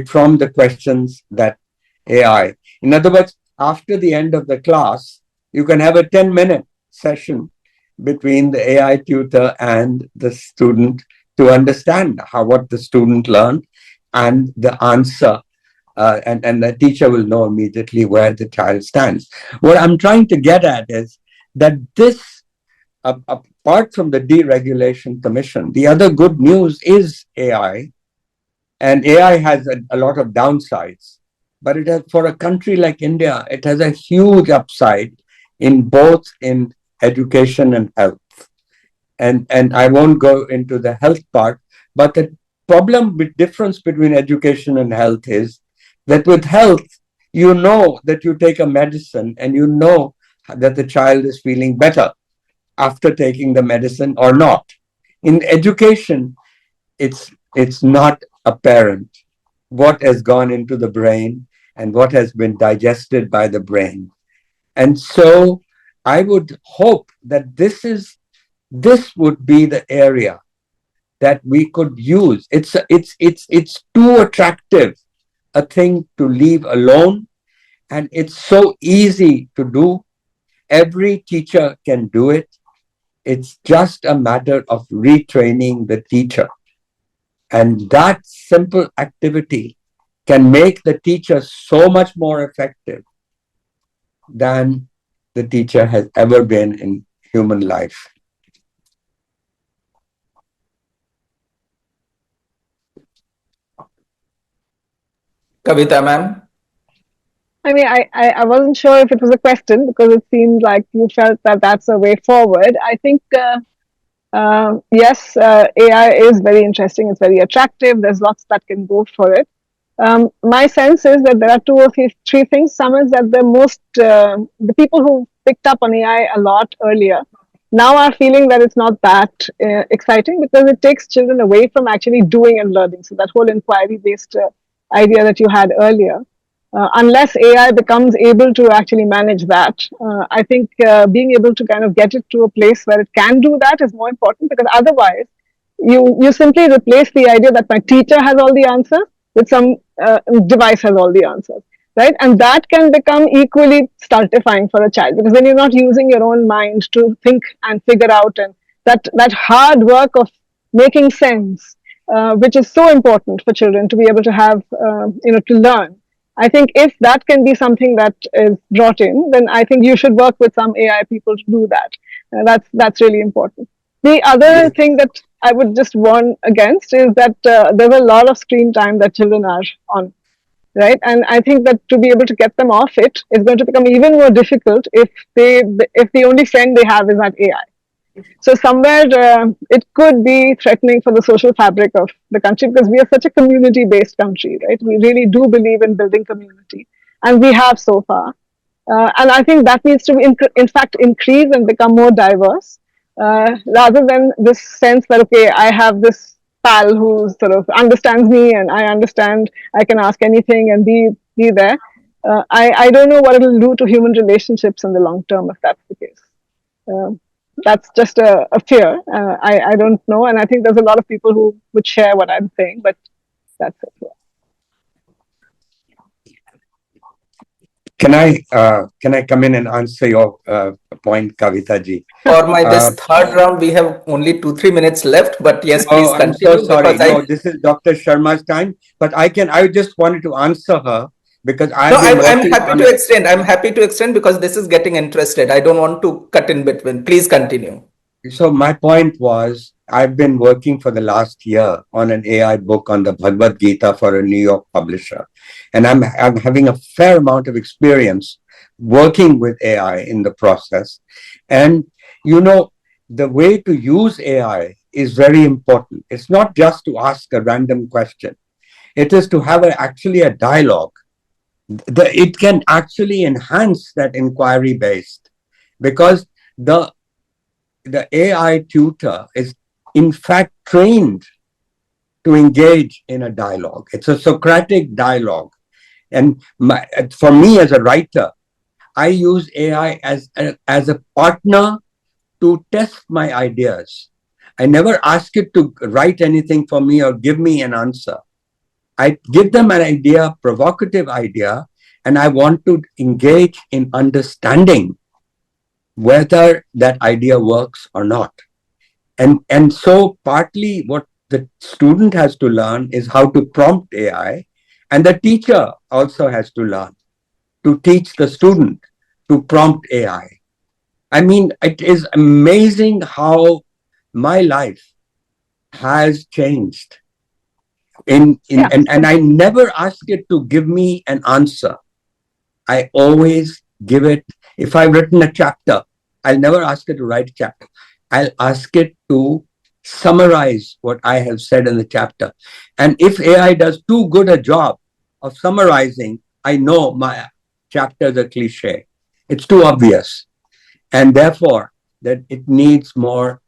from the questions that AI. In other words, after the end of the class, you can have a 10-minute session between the AI tutor and the student to understand what the student learned and the answer. And the teacher will know immediately where the child stands. What I'm trying to get at is that this, apart from the Deregulation Commission, the other good news is AI. And AI has a lot of downsides. But it has, for a country like India, it has a huge upside in both in education and health. And I won't go into the health part, but the difference between education and health is that with health, you know that you take a medicine and you know that the child is feeling better after taking the medicine or not. In education, it's not apparent what has gone into the brain and what has been digested by the brain. And so I would hope that this would be the area that we could use. It's too attractive a thing to leave alone, and it's so easy to do. Every teacher can do it. It's just a matter of retraining the teacher. And that simple activity can make the teacher so much more effective than the teacher has ever been in human life. Kavita, ma'am. I mean, I wasn't sure if it was a question because it seemed like you felt that that's a way forward. I think, yes, AI is very interesting. It's very attractive. There's lots that can go for it. My sense is that there are two or three things. Some is that the people who picked up on AI a lot earlier now are feeling that it's not that exciting because it takes children away from actually doing and learning. So that whole inquiry-based idea that you had earlier. unless AI becomes able to actually manage that, I think being able to kind of get it to a place where it can do that is more important, because otherwise you simply replace the idea that my teacher has all the answers with some device has all the answers, right? And that can become equally stultifying for a child, because then you're not using your own mind to think and figure out, and that hard work of making sense, which is so important for children to be able to have, to learn. I think if that can be something that is brought in, then I think you should work with some AI people to do that. That's really important. The other thing that I would just warn against is that there's a lot of screen time that children are on, right? And I think that to be able to get them off it is going to become even more difficult if the only friend they have is that AI. So somewhere it could be threatening for the social fabric of the country, because we are such a community-based country, right? We really do believe in building community, and we have so far. And I think that needs to, in fact, increase and become more diverse, rather than this sense that, okay, I have this pal who sort of understands me and I understand, I can ask anything and be there. I don't know what it'll do to human relationships in the long term if that's the case. That's just a fear. I don't know. And I think there's a lot of people who would share what I'm saying, but that's it. Can I come in and answer your point, Kavita ji? For this third round, we have only 2-3 minutes left, but yes, please continue. I'm so sorry. No, this is Dr. Sharma's time, but I just wanted to answer her because I'm happy to extend. I'm happy to extend because this is getting interested. I don't want to cut in between. Please continue. So my point was, I've been working for the last year on an AI book on the Bhagavad Gita for a New York publisher. And I'm having a fair amount of experience working with AI in the process. And, the way to use AI is very important. It's not just to ask a random question. It is to have actually a dialogue. It can actually enhance that inquiry-based, because the AI tutor is in fact trained to engage in a dialogue. It's a Socratic dialogue. And for me as a writer, I use AI as a partner to test my ideas. I never ask it to write anything for me or give me an answer. I give them an idea, provocative idea, and I want to engage in understanding whether that idea works or not. And so partly what the student has to learn is how to prompt AI, and the teacher also has to learn to teach the student to prompt AI. I mean, it is amazing how my life has changed. And I never ask it to give me an answer. I always give it, if I've written a chapter, I'll never ask it to write a chapter. I'll ask it to summarize what I have said in the chapter. And if AI does too good a job of summarizing, I know my chapter is a cliche. It's too obvious. And therefore, that it needs more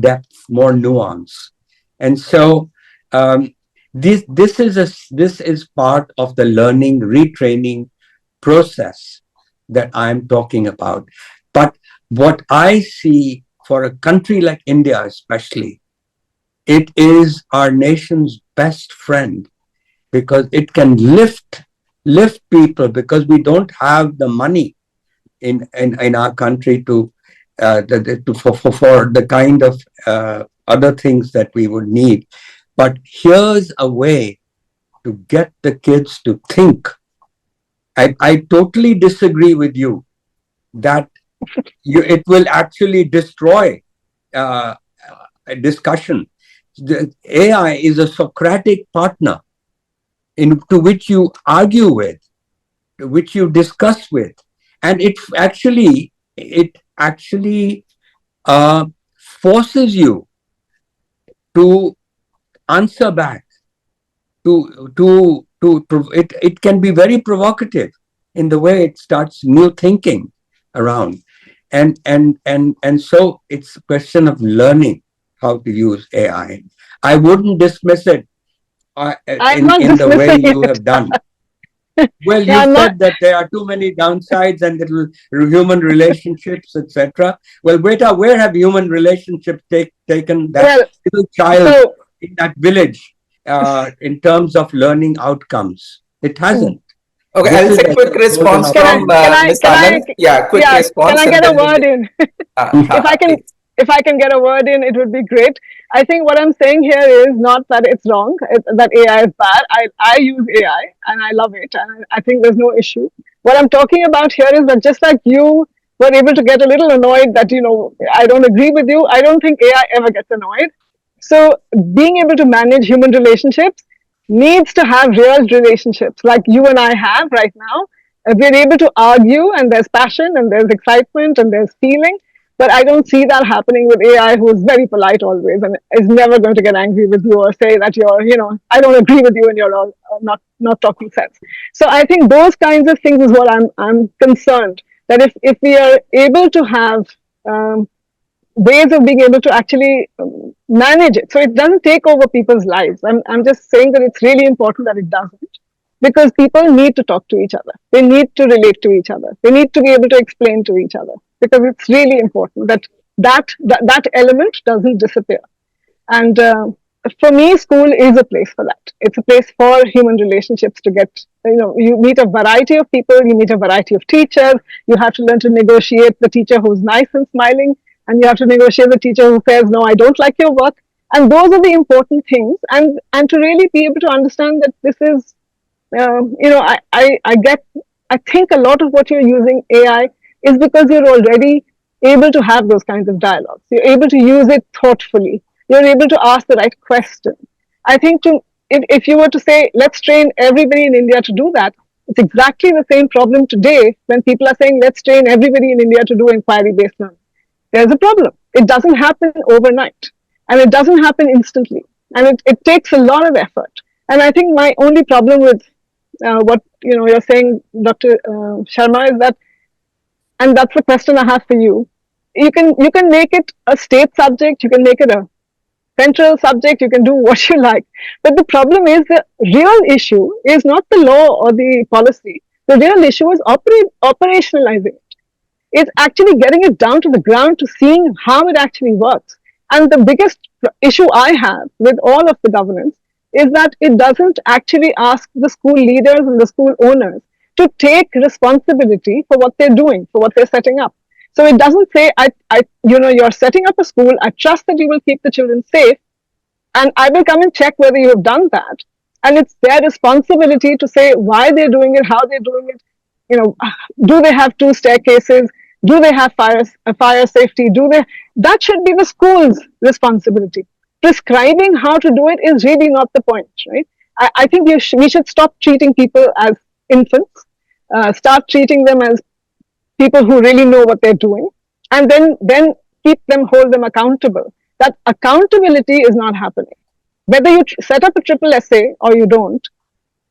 depth, more nuance. And so this is part of the learning, retraining process that I'm talking about. But what I see for a country like India especially, it is our nation's best friend, because it can lift people, because we don't have the money in our country for the kind of other things that we would need. But here's a way to get the kids to think. I totally disagree with you that it will actually destroy a discussion. The AI is a Socratic partner to which you argue with, to which you discuss with, and it actually forces you to answer back. It can be very provocative in the way it starts new thinking around, and so it's a question of learning how to use AI. I wouldn't dismiss it in the way you have done. Well, Yeah, you I'm not. said that there are too many downsides and little human relationships, etc. Well, Beta, where have human relationships taken that Well, little child so in that village in terms of learning outcomes? It mm, hasn't. Okay, This I'll is say quick a golden response from Miss can I, Anand. Yeah, quick yeah, can response, I and get a then we word can. in? opportunity. if I can, Please. if I can get a word in, it would be great. I think what I'm saying here is not that it's wrong, that AI is bad. I use AI and I love it, and I think there's no issue. What I'm talking about here is that just like you were able to get a little annoyed that, I don't agree with you, I don't think AI ever gets annoyed. So being able to manage human relationships needs to have real relationships like you and I have right now. We're able to argue, and there's passion, and there's excitement, and there's feeling. But I don't see that happening with AI, who is very polite always and is never going to get angry with you or say that I don't agree with you and you're all not talking sense. So I think those kinds of things is what I'm concerned that if we are able to have um, ways of being able to actually manage it. So it doesn't take over people's lives. I'm just saying that it's really important that it doesn't, because people need to talk to each other. They need to relate to each other. They need to be able to explain to each other, because it's really important that that element doesn't disappear. And for me, school is a place for that. It's a place for human relationships to get, you meet a variety of people, you meet a variety of teachers, you have to learn to negotiate the teacher who's nice and smiling, and you have to negotiate the teacher who says, no, I don't like your work. And those are the important things. And to really be able to understand that this is, I think a lot of what you're using AI is because you're already able to have those kinds of dialogues. You're able to use it thoughtfully. You're able to ask the right question. I think if you were to say, let's train everybody in India to do that, it's exactly the same problem today when people are saying, let's train everybody in India to do inquiry-based learning. There's a problem. It doesn't happen overnight, and it doesn't happen instantly, and it takes a lot of effort. And I think my only problem with what you're saying, Dr. Sharma, is that, and that's the question I have for you. You can make it a state subject, you can make it a central subject, you can do what you like. But the problem is the real issue is not the law or the policy. The real issue is operationalizing it. It's actually getting it down to the ground to seeing how it actually works. And the biggest issue I have with all of the governance is that it doesn't actually ask the school leaders and the school owners to take responsibility for what they're doing, for what they're setting up. So it doesn't say, you're setting up a school, I trust that you will keep the children safe, and I will come and check whether you have done that. And it's their responsibility to say why they're doing it, how they're doing it. Do they have 2 staircases? Do they have fire safety? That should be the school's responsibility. Prescribing how to do it is really not the point, right? I think we should stop treating people as infants, start treating them as people who really know what they're doing, and then hold them accountable. That accountability is not happening. Whether you set up a triple essay or you don't,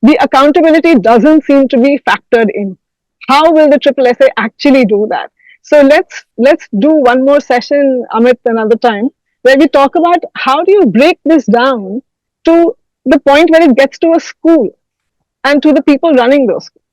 the accountability doesn't seem to be factored in. How will the triple essay actually do that? So let's do one more session, Amit, another time, where we talk about how do you break this down to the point where it gets to a school and to the people running those schools.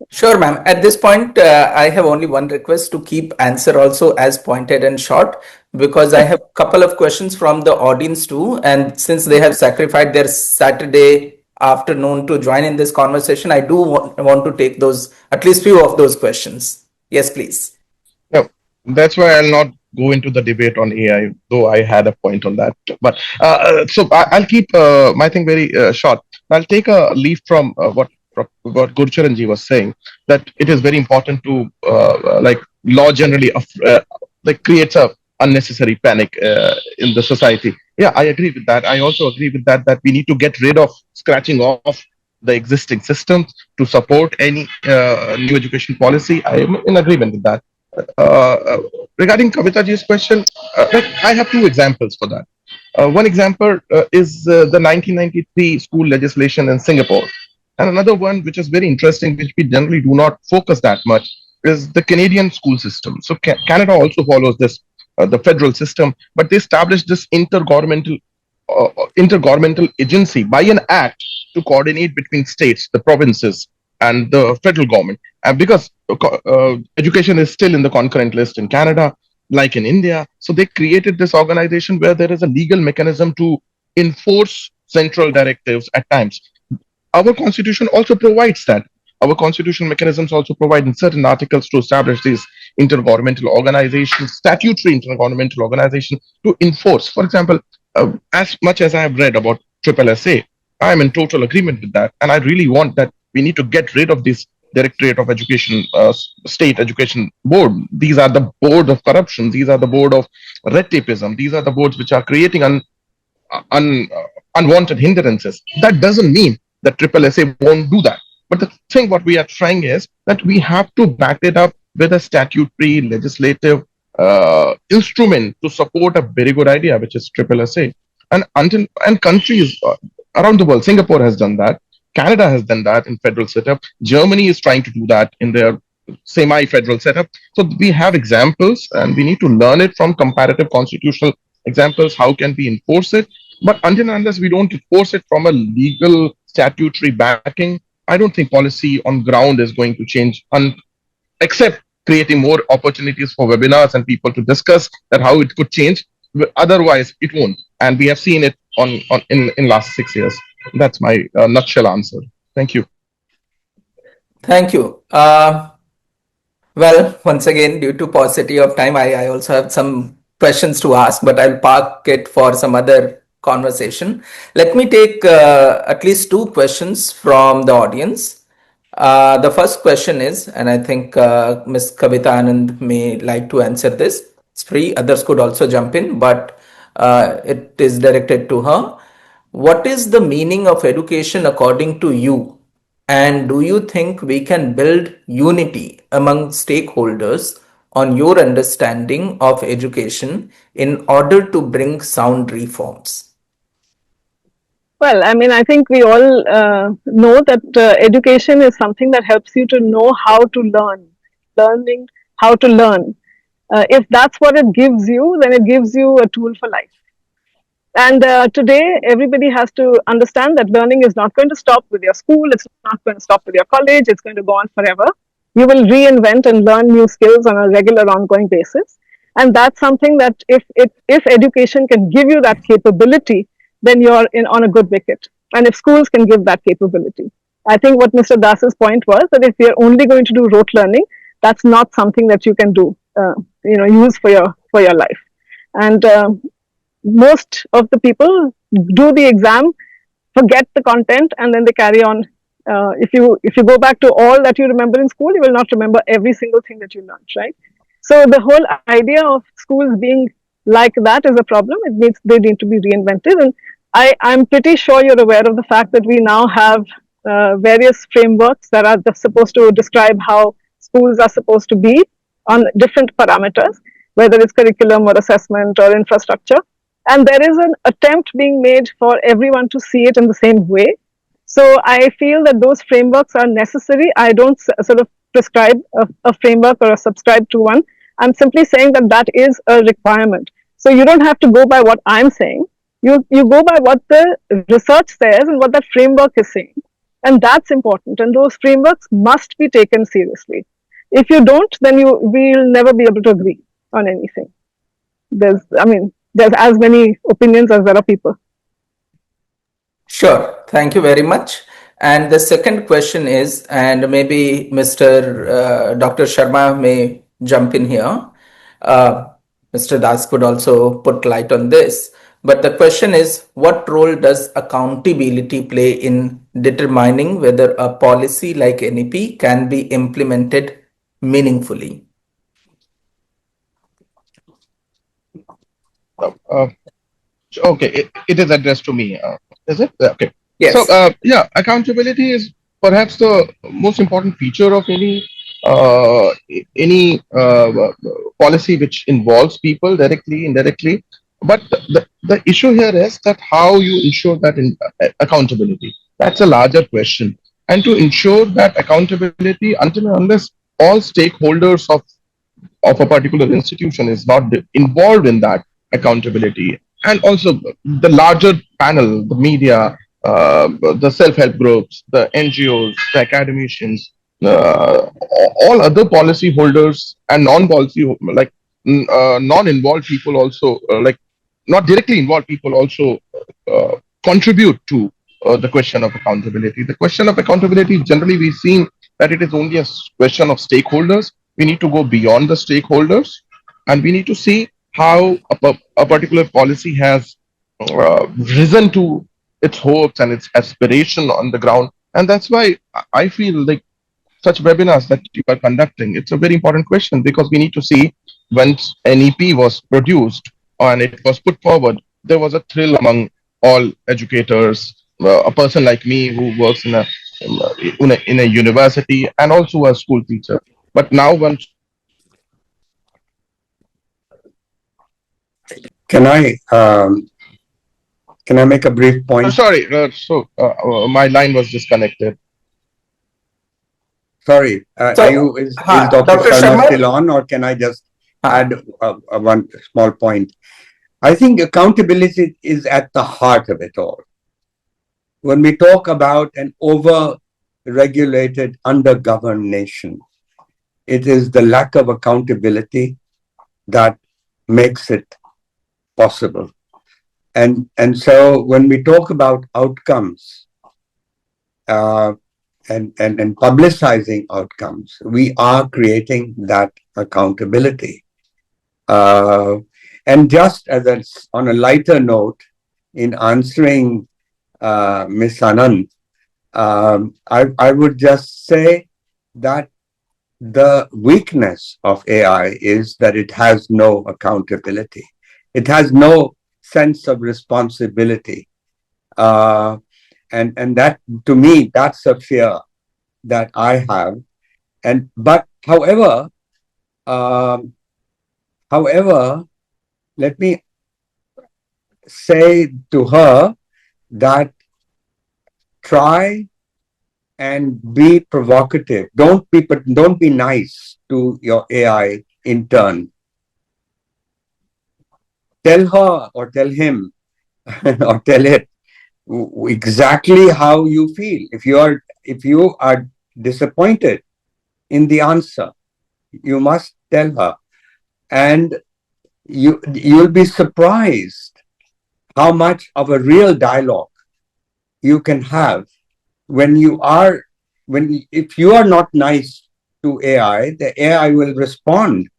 Sure, ma'am. At this point, I have only one request to keep answer also as pointed and short, because I have a couple of questions from the audience too. And since they have sacrificed their Saturday afternoon to join in this conversation, I do want to take those, at least few of those questions. Yes, please. Yeah, that's why I'll not go into the debate on AI, though I had a point on that. But so I'll keep my thing very short. I'll take a leaf from what Gurcharan ji was saying, that it is very important to like law generally like creates a unnecessary panic in the society. Yeah, I agree with that. I also agree with that we need to get rid of scratching off the existing systems to support any new education policy. I am in agreement with that. Regarding Kavita ji's question, like I have 2 examples for that. One example is the 1993 school legislation in Singapore. And another one, which is very interesting, which we generally do not focus that much, is the Canadian school system. So Canada also follows this, the federal system, but they established this intergovernmental intergovernmental agency by an act to coordinate between states, the provinces, and the federal government. And because education is still in the concurrent list in Canada, like in India, so they created this organization where there is a legal mechanism to enforce central directives at times. Our constitution also provides that. Our constitutional mechanisms also provide in certain articles to establish these intergovernmental organizations, statutory intergovernmental organizations to enforce. For example, as much as I have read about SSSA, I am in total agreement with that. And I really want that we need to get rid of this Directorate of Education, State Education Board. These are the board of corruption. These are the board of red tapeism. These are the boards which are creating un, unwanted hindrances. That doesn't mean that SSSA won't do that. But the thing what we are trying is that we have to back it up with a statutory legislative instrument to support a very good idea, which is SSSA. And countries around the world, Singapore has done that, Canada has done that in federal setup, Germany is trying to do that in their semi-federal setup. So we have examples, and we need to learn it from comparative constitutional examples. How can we enforce it? But until and unless we don't enforce it from a legal statutory backing, I don't think policy on ground is going to change, except creating more opportunities for webinars and people to discuss that how it could change. Otherwise, it won't. And we have seen it in last 6 years. That's my nutshell answer. Thank you. Thank you. Well, once again, due to paucity of time, I also have some questions to ask, but I'll park it for some other conversation. Let me take at least two questions from the audience. The first question is, and I think Ms. Kavita Anand may like to answer this. It's free. Others could also jump in, but it is directed to her. What is the meaning of education according to you? And do you think we can build unity among stakeholders on your understanding of education in order to bring sound reforms? Well, I mean, I think we all know that education is something that helps you to know how to learning how to learn. If that's what it gives you, then it gives you a tool for life. And today, everybody has to understand that learning is not going to stop with your school. It's not going to stop with your college. It's going to go on forever. You will reinvent and learn new skills on a regular, ongoing basis. And that's something that if education can give you that capability, then you're on a good wicket. And if schools can give that capability. I think what Mr. Das's point was that if you're only going to do rote learning, that's not something that you can do, use for your life. And most of the people do the exam, forget the content, and then they carry on. If you go back to all that you remember in school, you will not remember every single thing that you learned, right? So the whole idea of schools being like that is a problem. It means they need to be reinvented. And I'm pretty sure you're aware of the fact that we now have various frameworks that are supposed to describe how schools are supposed to be on different parameters, whether it's curriculum or assessment or infrastructure. And there is an attempt being made for everyone to see it in the same way. So I feel that those frameworks are necessary. I don't sort of prescribe a framework or subscribe to one. I'm simply saying that that is a requirement. So you don't have to go by what I'm saying. You go by what the research says and what that framework is saying. And that's important. And those frameworks must be taken seriously. If you don't, then we'll never be able to agree on anything. There's as many opinions as there are people. Sure. Thank you very much. And the second question is, and maybe Mr. Dr. Sharma may jump in here. Mr. Das could also put light on this. But the question is, what role does accountability play in determining whether a policy like NEP can be implemented meaningfully? Okay, it is addressed to me. Is it? Okay. Yes. So, accountability is perhaps the most important feature of any policy which involves people directly, indirectly. But the issue here is that how you ensure that accountability. That's a larger question. And to ensure that accountability, until and unless all stakeholders of a particular institution is not involved in that accountability, and also the larger panel, the media, the self-help groups, the NGOs, the academicians, all other policy holders and non-policy, like non-involved people also, like not directly involved people also contribute to the question of accountability. The question of accountability, generally we've seen that it is only a question of stakeholders. We need to go beyond the stakeholders, and we need to see how a particular policy has risen to its hopes and its aspiration on the ground. And that's why I feel like such webinars that you are conducting, it's a very important question, because we need to see when an EP was produced and it was put forward, there was a thrill among all educators, a person like me who works in a university and also a school teacher. But now when Can I make a brief point? sorry, my line was disconnected. Sorry, is Dr. Dr. Sharma Sharma? still on, or can I just add one small point? I think accountability is at the heart of it all. When we talk about an over-regulated, under-governed nation, it is the lack of accountability that makes it possible. And so when we talk about outcomes and publicizing outcomes, we are creating that accountability. And just as on a lighter note, in answering Ms. Anand, I would just say that the weakness of AI is that it has no accountability. It has no sense of responsibility. And that, to me, that's a fear that I have. But however, let me say to her that try and be provocative. Don't be nice to your AI intern. Tell her or tell him or tell it exactly how you feel. If you are disappointed in the answer, you must tell her, and you'll be surprised how much of a real dialogue you can have if you are not nice to AI. The AI will respond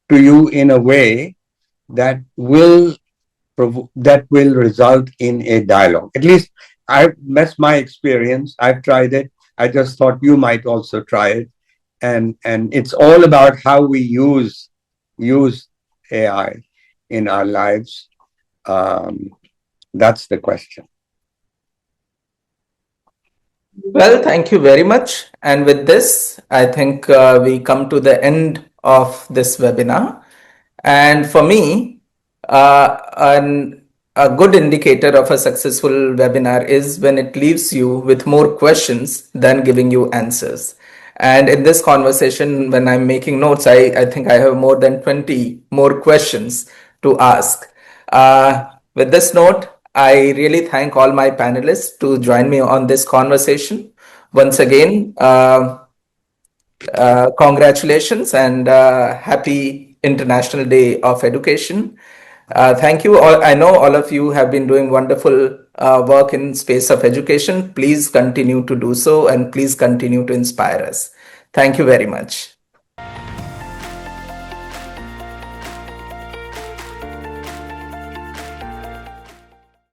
to you in a way that will result in a dialogue. At least that's my experience. I've tried it. I just thought you might also try it. And it's all about how we use AI in our lives. That's the question. Well, thank you very much. And with this, I think we come to the end of this webinar. And for me, a good indicator of a successful webinar is when it leaves you with more questions than giving you answers. And in this conversation, when I'm making notes, I think I have more than 20 more questions to ask. With this note, I really thank all my panelists to join me on this conversation. Once again, congratulations and happy International Day of Education. Thank you all. I know all of you have been doing wonderful work in space of education. Please continue to do so, and please continue to inspire us. Thank you very much.